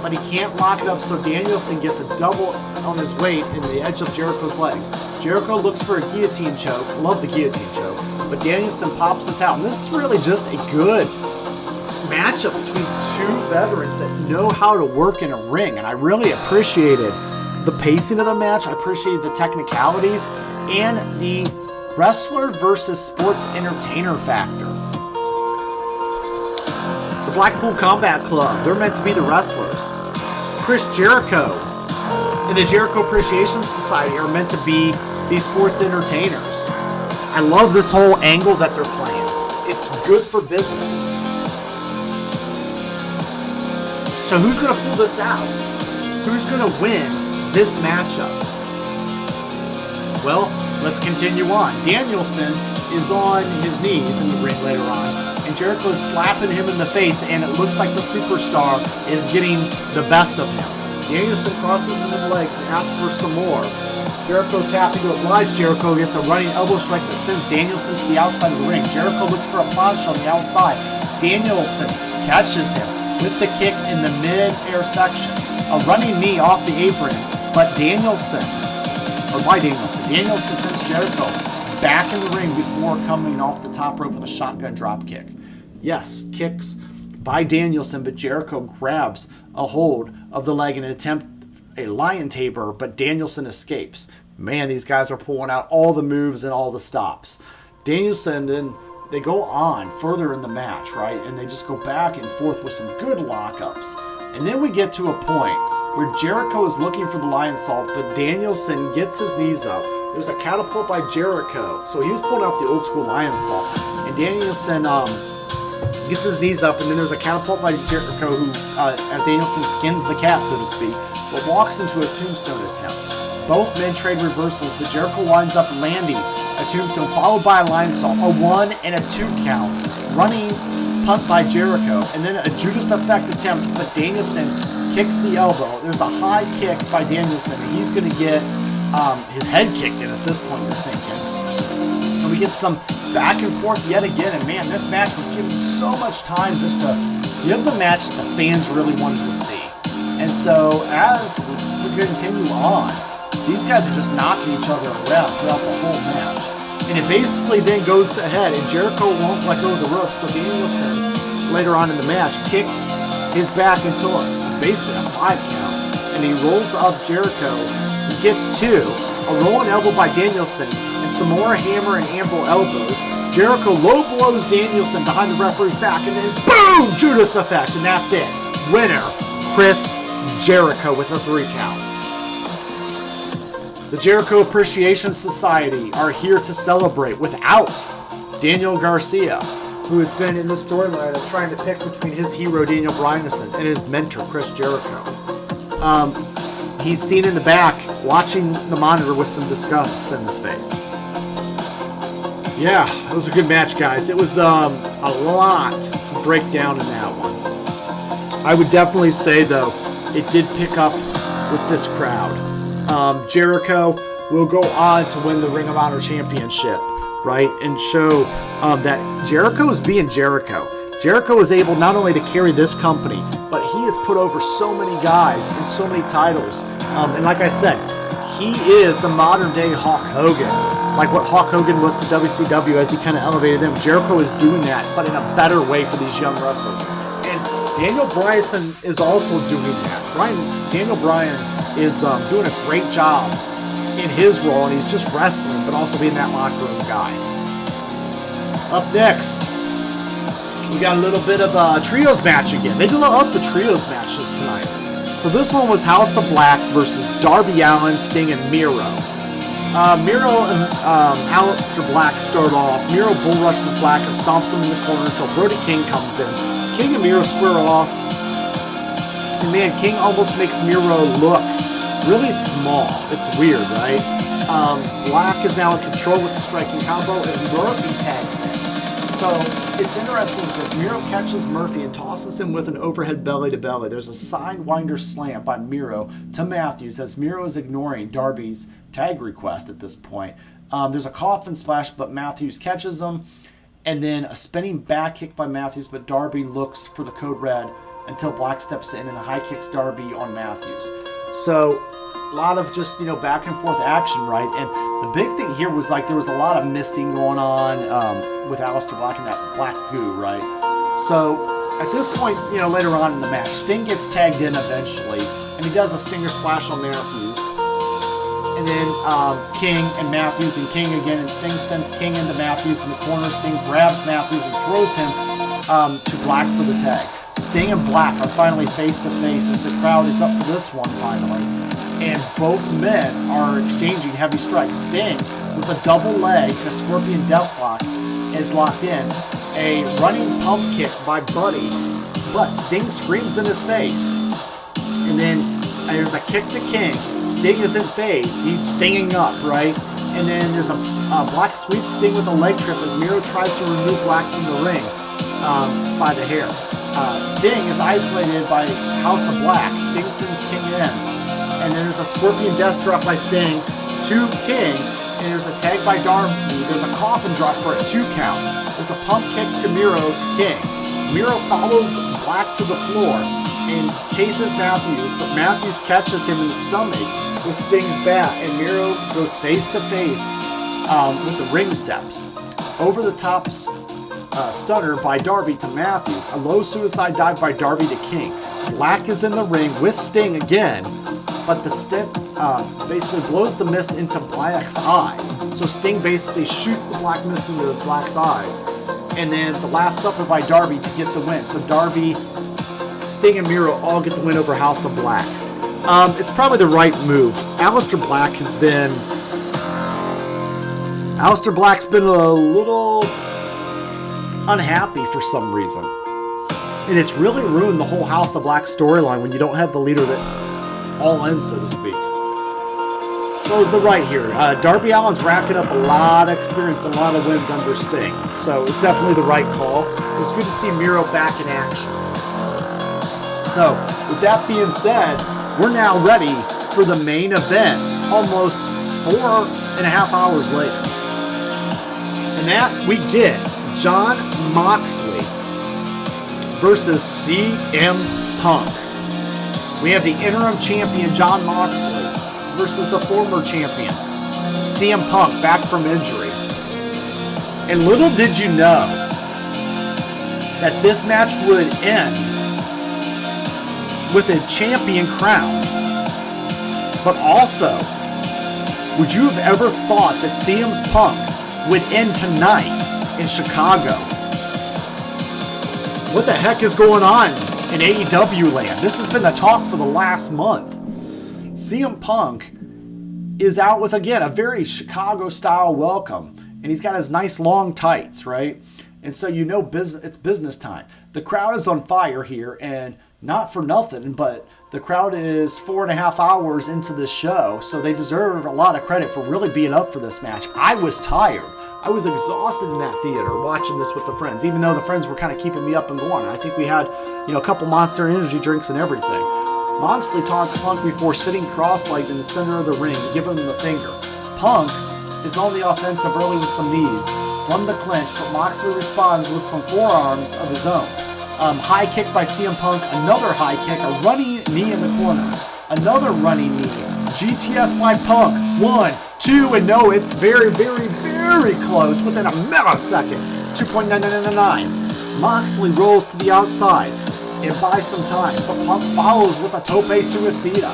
But he can't lock it up, so Danielson gets a double on his weight in the edge of Jericho's legs. Jericho looks for a guillotine choke. Love the guillotine choke. But Danielson pops this out. And this is really just a good matchup between two veterans that know how to work in a ring. And I really appreciated the pacing of the match. I appreciated the technicalities and the wrestler versus sports entertainer factor. The Blackpool Combat Club, they're meant to be the wrestlers. Chris Jericho and the Jericho Appreciation Society are meant to be the sports entertainers. I love this whole angle that they're playing. It's good for business. So who's going to pull this out? Who's going to win this matchup? Well, let's continue on. Danielson is on his knees in the ring later on, and Jericho is slapping him in the face, and it looks like the superstar is getting the best of him. Danielson crosses his legs and asks for some more. Jericho's happy to oblige. Jericho gets a running elbow strike that sends Danielson to the outside of the ring. Jericho looks for a planche on the outside. Danielson catches him with the kick in the mid-air section. A running knee off the apron, but Danielson sends Jericho back in the ring before coming off the top rope with a shotgun drop kick. Yes, kicks by Danielson, but Jericho grabs a hold of the leg and attempt a lion tamer, but Danielson escapes. Man, these guys are pulling out all the moves and all the stops. Danielson, then they go on further in the match, right? And they just go back and forth with some good lockups. And then we get to a point where Jericho is looking for the lion salt, but Danielson gets his knees up. There's a catapult by Jericho. So he was pulling out the old school lion salt. And Danielson gets his knees up, and then there's a catapult by Jericho who, as Danielson skins the cat, so to speak, but walks into a tombstone attempt. Both men trade reversals, but Jericho winds up landing a tombstone, followed by a lion salt, a 1 and a 2 count, running punt by Jericho, and then a Judas Effect attempt, but Danielson kicks the elbow. There's a high kick by Danielson, and he's going to get his head kicked in at this point, you're thinking. So we get some back and forth yet again, and man, this match was given so much time just to give the match that the fans really wanted to see. And so as we continue on, these guys are just knocking each other around throughout the whole match. And it basically then goes ahead, and Jericho won't let go of the ropes, so Danielson, later on in the match, kicks his back into basically a 5 count, and he rolls up Jericho. He gets 2, a rolling elbow by Danielson, and some more hammer and anvil elbows. Jericho low blows Danielson behind the referee's back, and then boom, Judas Effect, and that's it. Winner, Chris Jericho with a 3 count. The Jericho Appreciation Society are here to celebrate without Daniel Garcia, who has been in the storyline of trying to pick between his hero, Daniel Bryan, and his mentor, Chris Jericho. He's seen in the back watching the monitor with some disgust in his face. Yeah, it was a good match, guys. It was a lot to break down in that one. I would definitely say, though, it did pick up with this crowd. Jericho will go on to win the Ring of Honor Championship, right? And show that Jericho is being Jericho. Jericho is able not only to carry this company, but he has put over so many guys and so many titles. And like I said, he is the modern day Hulk Hogan. Like what Hulk Hogan was to WCW as he kind of elevated them. Jericho is doing that, but in a better way for these young wrestlers. And Daniel Bryan is also doing that. Daniel Bryan is doing a great job in his role, and he's just wrestling, but also being that locker room guy. Up next, we got a little bit of a trios match again. They did up the trios matches tonight. So this one was House of Black versus Darby Allin, Sting, and Miro. Miro and Aleister Black start off. Miro bull rushes Black and stomps him in the corner until Brody King comes in. King and Miro square off. And man, King almost makes Miro look really small. It's weird, right? Black is now in control with the striking combo as Murphy tags in. So it's interesting because Miro catches Murphy and tosses him with an overhead belly to belly. There's a sidewinder slam by Miro to Matthews as Miro is ignoring Darby's tag request at this point. There's a coffin splash, but Matthews catches him. And then a spinning back kick by Matthews, but Darby looks for the code red until Black steps in and high kicks Darby on Matthews. So a lot of just, back and forth action, right? And the big thing here was there was a lot of misting going on with Aleister Black and that black goo, right? So at this point, later on in the match, Sting gets tagged in eventually, and he does a stinger splash on Matthews. And then King and Matthews and King again, and Sting sends King into Matthews in the corner. Sting grabs Matthews and throws him to Black for the tag. Sting and Black are finally face to face as the crowd is up for this one finally. And both men are exchanging heavy strikes. Sting with a double leg and a scorpion deathlock is locked in. A running pump kick by Buddy, but Sting screams in his face. And then there's a kick to King. Sting isn't phased. He's stinging up, right? And then there's a Black sweep Sting with a leg trip as Miro tries to remove Black from the ring by the hair. Sting is isolated by House of Black. Sting sends King in. And then there's a scorpion death drop by Sting to King. And there's a tag by Darby. There's a coffin drop for a 2 count. There's a pump kick to Miro to King. Miro follows Black to the floor and chases Matthews, but Matthews catches him in the stomach with Sting's bat, and Miro goes face to face with the ring steps. Over the top stunner by Darby to Matthews. A low suicide dive by Darby to King. Black is in the ring with Sting again, but the stint basically blows the mist into Black's eyes. So Sting basically shoots the black mist into Black's eyes. And then the Last Supper by Darby to get the win. So Darby, Sting, and Miro all get the win over House of Black. It's probably the right move. Aleister Black's been a little unhappy for some reason. And it's really ruined the whole House of Black storyline when you don't have the leader that's all in, so to speak. So is the right here. Darby Allin's racking up a lot of experience and a lot of wins under Sting. So it's definitely the right call. It was good to see Miro back in action. So with that being said, we're now ready for the main event almost 4.5 hours later. And that we get Jon Moxley versus CM Punk. We have the interim champion Jon Moxley versus the former champion CM Punk, back from injury. And little did you know that this match would end with a champion crowned. But also, would you have ever thought that CM Punk would end tonight in Chicago? What the heck is going on in AEW land? This has been the talk for the last month. CM Punk is out with, again, a very Chicago-style welcome. And he's got his nice long tights, right? And so it's business time. The crowd is on fire here, and not for nothing, but The crowd is 4.5 hours into this show, so they deserve a lot of credit for really being up for this match. I was tired. I was exhausted in that theater watching this with the friends, even though the friends were kind of keeping me up and going. I think we had, a couple Monster Energy drinks and everything. Moxley taunts Punk before sitting cross-legged in the center of the ring and giving him the finger. Punk is on the offensive early with some knees from the clinch, but Moxley responds with some forearms of his own. High kick by CM Punk, another high kick, a running knee in the corner, another running knee, GTS by Punk, 1, 2, and no, it's very, very, very close, within a millisecond, 2.9999. Moxley rolls to the outside and buys some time, but Punk follows with a tope suicida.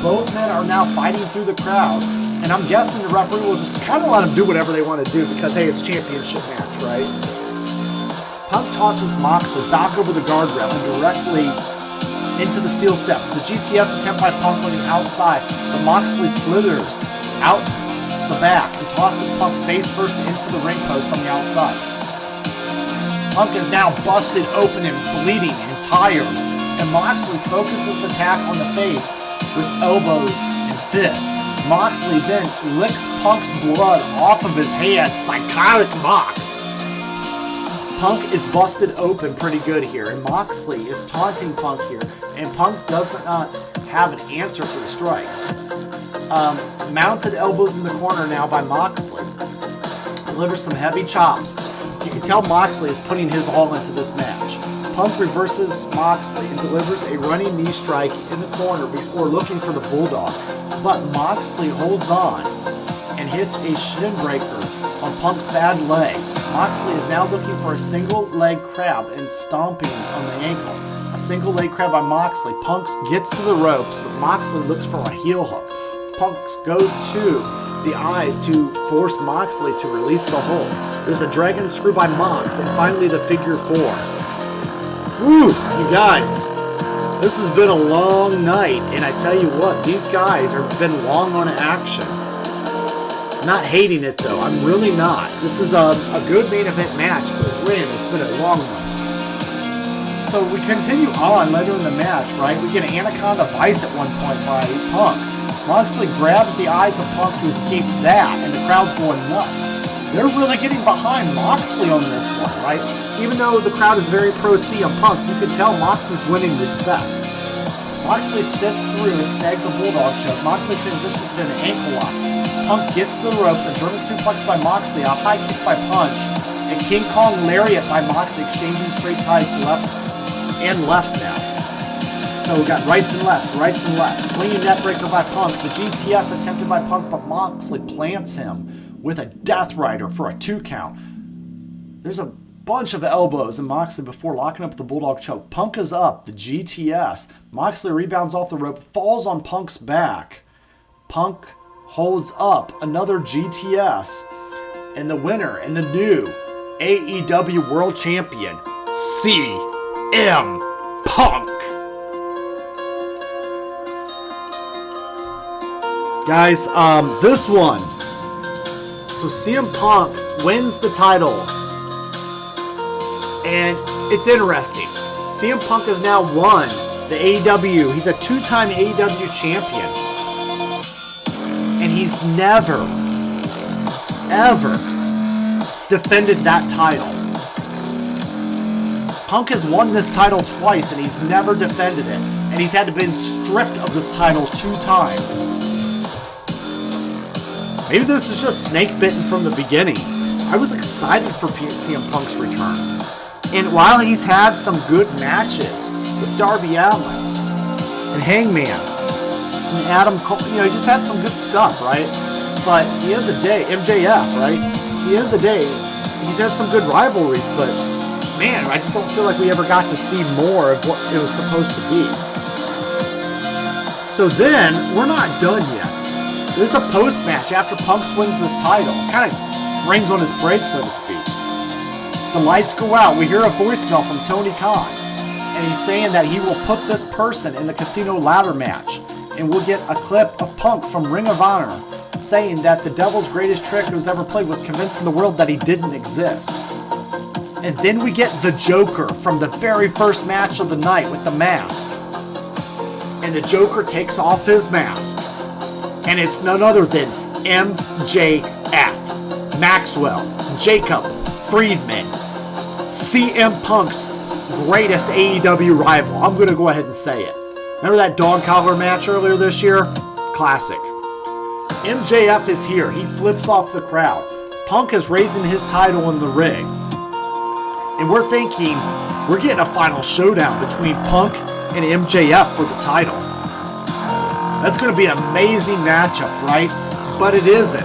Both men are now fighting through the crowd, and I'm guessing the referee will just kind of let them do whatever they want to do because, hey, it's championship match, right? Punk tosses Moxley back over the guardrail and directly into the steel steps. The GTS attempt by Punk on the outside, but Moxley slithers out the back and tosses Punk face first into the ring post on the outside. Punk is now busted open and bleeding and tired, and Moxley's focused his attack on the face with elbows and fists. Moxley then licks Punk's blood off of his hand. Psychotic Mox. Punk is busted open pretty good here, and Moxley is taunting Punk here, and Punk does not have an answer for the strikes. Mounted elbows in the corner now by Moxley. Delivers some heavy chops. You can tell Moxley is putting his all into this match. Punk reverses Moxley and delivers a running knee strike in the corner before looking for the Bulldog, but Moxley holds on and hits a shin breaker on Punk's bad leg. Moxley is now looking for a single leg crab and stomping on the ankle. A single leg crab by Moxley. Punk gets to the ropes, but Moxley looks for a heel hook. Punk goes to the eyes to force Moxley to release the hold. There's a dragon screw by Mox, and finally the figure 4. Woo, you guys. This has been a long night, and I tell you what, these guys have been long on action. Not hating it though, I'm really not. This is a good main event match, but man, it's been a long one. So we continue on later in the match, right? We get an Anaconda Vice at one point by Punk. Moxley grabs the eyes of Punk to escape that, and the crowd's going nuts. They're really getting behind Moxley on this one, right? Even though the crowd is very pro CM Punk, you can tell Mox is winning respect. Moxley sits through and snags a bulldog choke. Moxley transitions to an ankle lock. Punk gets to the ropes, a German suplex by Moxley, a high kick by Punch, a King Kong lariat by Moxley, exchanging straight tights, lefts and lefts now. So we got rights and lefts. Swinging net breaker by Punk, the GTS attempted by Punk, but Moxley plants him with a Death Rider for a 2 count. There's a bunch of elbows in Moxley before locking up the bulldog choke. Punk is up, the GTS. Moxley rebounds off the rope, falls on Punk's back. Punk holds up another GTS, and the winner and the new AEW World Champion, CM Punk. Guys, this one. So CM Punk wins the title, and it's interesting. CM Punk has now won the AEW. He's a 2-time AEW champion. And he's never, ever defended that title. Punk has won this title twice, and he's never defended it. And he's had to been stripped of this title 2 times. Maybe this is just snake bitten from the beginning. I was excited for CM Punk's return. And while he's had some good matches with Darby Allin and Hangman and Adam Cole, he just had some good stuff, right? But at the end of the day, MJF, right? At the end of the day, he's had some good rivalries, but man, I just don't feel like we ever got to see more of what it was supposed to be. So then, we're not done yet. There's a post-match after Punk wins this title. Kind of rains on his parade, so to speak. The lights go out. We hear a voicemail from Tony Khan. And he's saying that he will put this person in the casino ladder match. And we'll get a clip of Punk from Ring of Honor saying that the devil's greatest trick who's ever played was convincing the world that he didn't exist. And then we get the Joker from the very first match of the night with the mask. and the Joker takes off his mask. And it's none other than MJF, Maxwell, Jacob, Friedman, CM Punk's greatest AEW rival. I'm going to go ahead and say it. Remember that dog collar match earlier this year? Classic. MJF is here. He flips off the crowd. Punk is raising his title in the ring. And we're thinking we're getting a final showdown between Punk and MJF for the title. That's going to be an amazing matchup, right? But it isn't.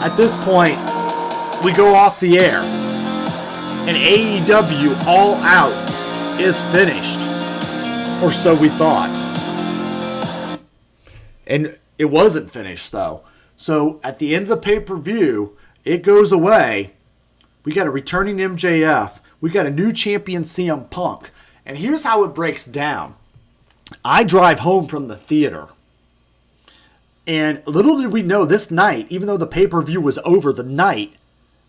At this point, we go off the air. And AEW All Out is finished. Or so we thought. And it wasn't finished, though. So at the end of the pay-per-view, it goes away. We got a returning MJF. We got a new champion, CM Punk. And here's how it breaks down. I drive home from the theater. And little did we know this night, even though the pay-per-view was over, the night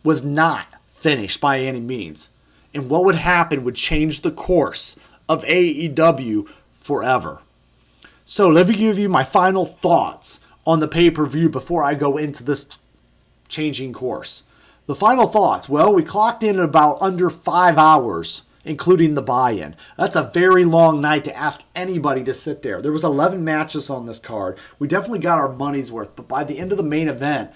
was not finished by any means. And what would happen would change the course of AEW forever. So let me give you my final thoughts on the pay-per-view before I go into this changing course. The final thoughts, well, we clocked in about under 5 hours, including the buy-in. That's a very long night to ask anybody to sit there. There was 11 matches on this card. We definitely got our money's worth, but by the end of the main event,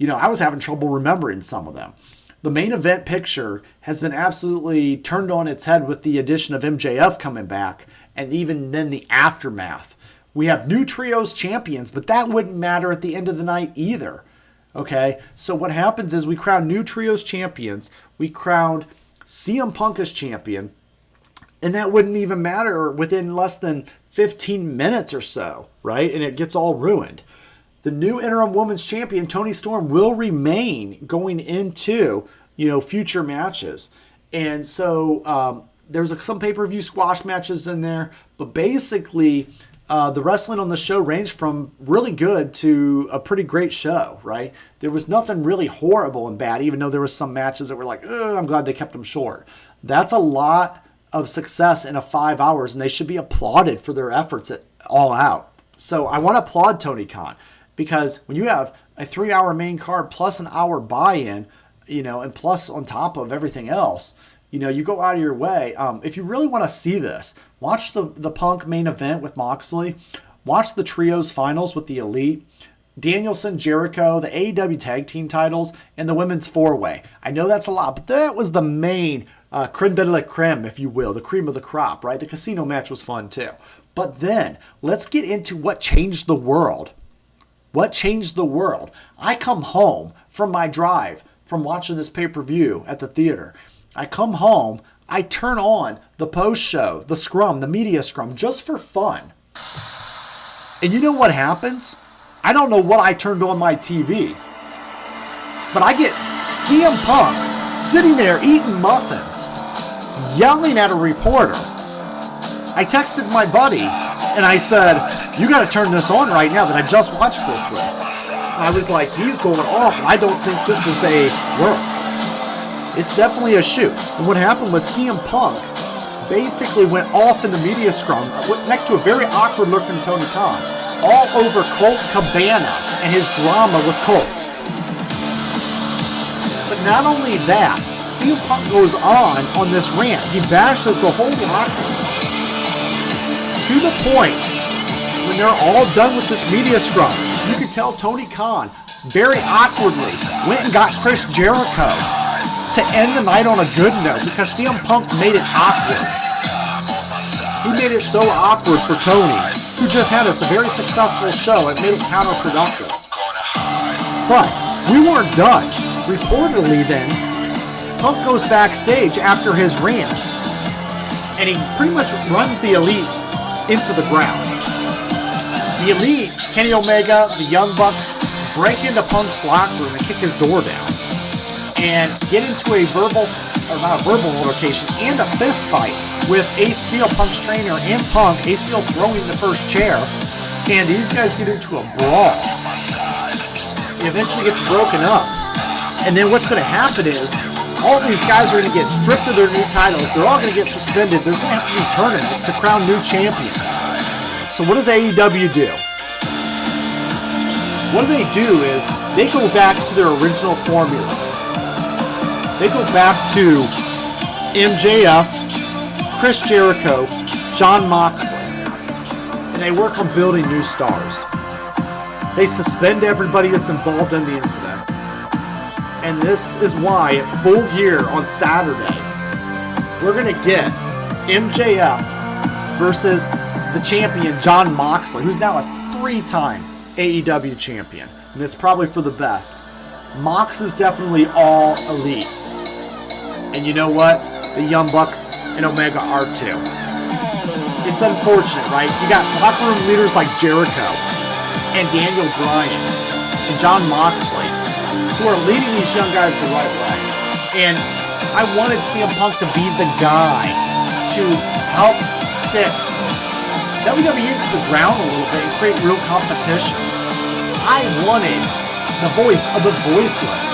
I was having trouble remembering some of them. The main event picture has been absolutely turned on its head with the addition of MJF coming back, and even then the aftermath. We have new trios champions, but that wouldn't matter at the end of the night either. Okay, so what happens is we crown new trios champions, we crowned CM Punk as champion, and that wouldn't even matter within less than 15 minutes or so, right? And it gets all ruined. The new interim women's champion, Toni Storm, will remain going into, future matches. And so there's some pay-per-view squash matches in there, but basically the wrestling on the show ranged from really good to a pretty great show, right? There was nothing really horrible and bad, even though there was some matches that were like, I'm glad they kept them short. That's a lot of success in 5 hours, and they should be applauded for their efforts at All Out. So I want to applaud Tony Khan, because when you have a 3-hour main card plus an hour buy-in, and plus on top of everything else, you go out of your way. If you really want to see this, watch the Punk main event with Moxley. Watch the Trios finals with the Elite, Danielson, Jericho, the AEW tag team titles, and the women's 4-way. I know that's a lot, but that was the main creme de la creme, if you will, the cream of the crop, right? The casino match was fun too. But then, let's get into what changed the world. What changed the world? I come home from my drive from watching this pay-per-view at the theater. I come home, I turn on the post-show, the scrum, the media scrum, just for fun. And you know what happens? I don't know what I turned on my TV, but I get CM Punk sitting there eating muffins, yelling at a reporter. I texted my buddy, and I said, you got to turn this on right now that I just watched this with. And I was like, he's going off, and I don't think this is a work. It's definitely a shoot. And what happened was CM Punk basically went off in the media scrum next to a very awkward-looking Tony Khan, all over Colt Cabana and his drama with Colt. But not only that, CM Punk goes on this rant. He bashes the whole locker room to the point when they're all done with this media scrum. You could tell Tony Khan very awkwardly went and got Chris Jericho to end the night on a good note because CM Punk made it awkward. He made it so awkward for Tony, who just had us a very successful show and made it counterproductive. But we weren't done. Reportedly then, Punk goes backstage after his rant, and he pretty much runs the Elite into the ground. The Elite, Kenny Omega, the Young Bucks, break into Punk's locker room and kick his door down and get into a not a verbal altercation, and a fist fight with Ace Steel, Punk's trainer, and Punk. Ace Steel throwing the first chair, and these guys get into a brawl. It eventually gets broken up. And then what's going to happen is All these guys are going to get stripped of their new titles. They're all going to get suspended. There's going to have to be tournaments to crown new champions. So what does AEW do? What they do is they go back to their original formula. They go back to MJF, Chris Jericho, Jon Moxley, and they work on building new stars. They suspend everybody that's involved in the incident. And this is why at Full Gear on Saturday, we're going to get MJF versus the champion Jon Moxley, who's now a 3-time AEW champion. And it's probably for the best. Mox is definitely all elite. And you know what? The Young Bucks and Omega are too. It's unfortunate, right? You got locker room leaders like Jericho and Daniel Bryan and Jon Moxley who are leading these young guys the right way. And I wanted CM Punk to be the guy to help stick WWE into the ground a little bit and create real competition. I wanted the voice of the voiceless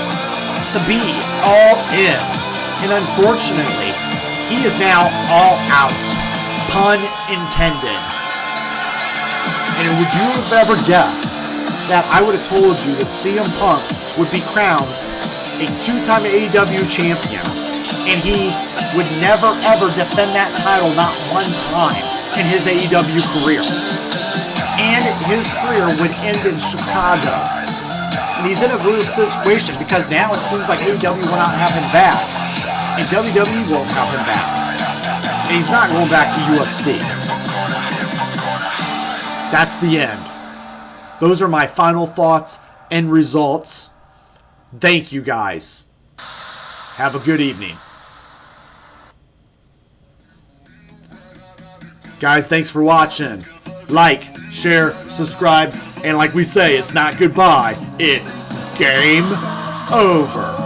to be all in. And unfortunately, he is now all out. Pun intended. And would you have ever guessed that I would have told you that CM Punk would be crowned a 2-time AEW champion, and he would never ever defend that title not one time in his AEW career. And his career would end in Chicago. And he's in a real situation because now it seems like AEW will not have him back, and WWE won't have him back. And he's not going back to UFC. That's the end. Those are my final thoughts and results. Thank you guys. Have a good evening. Guys, thanks for watching. Like, share, subscribe, and like we say, it's not goodbye, it's game over.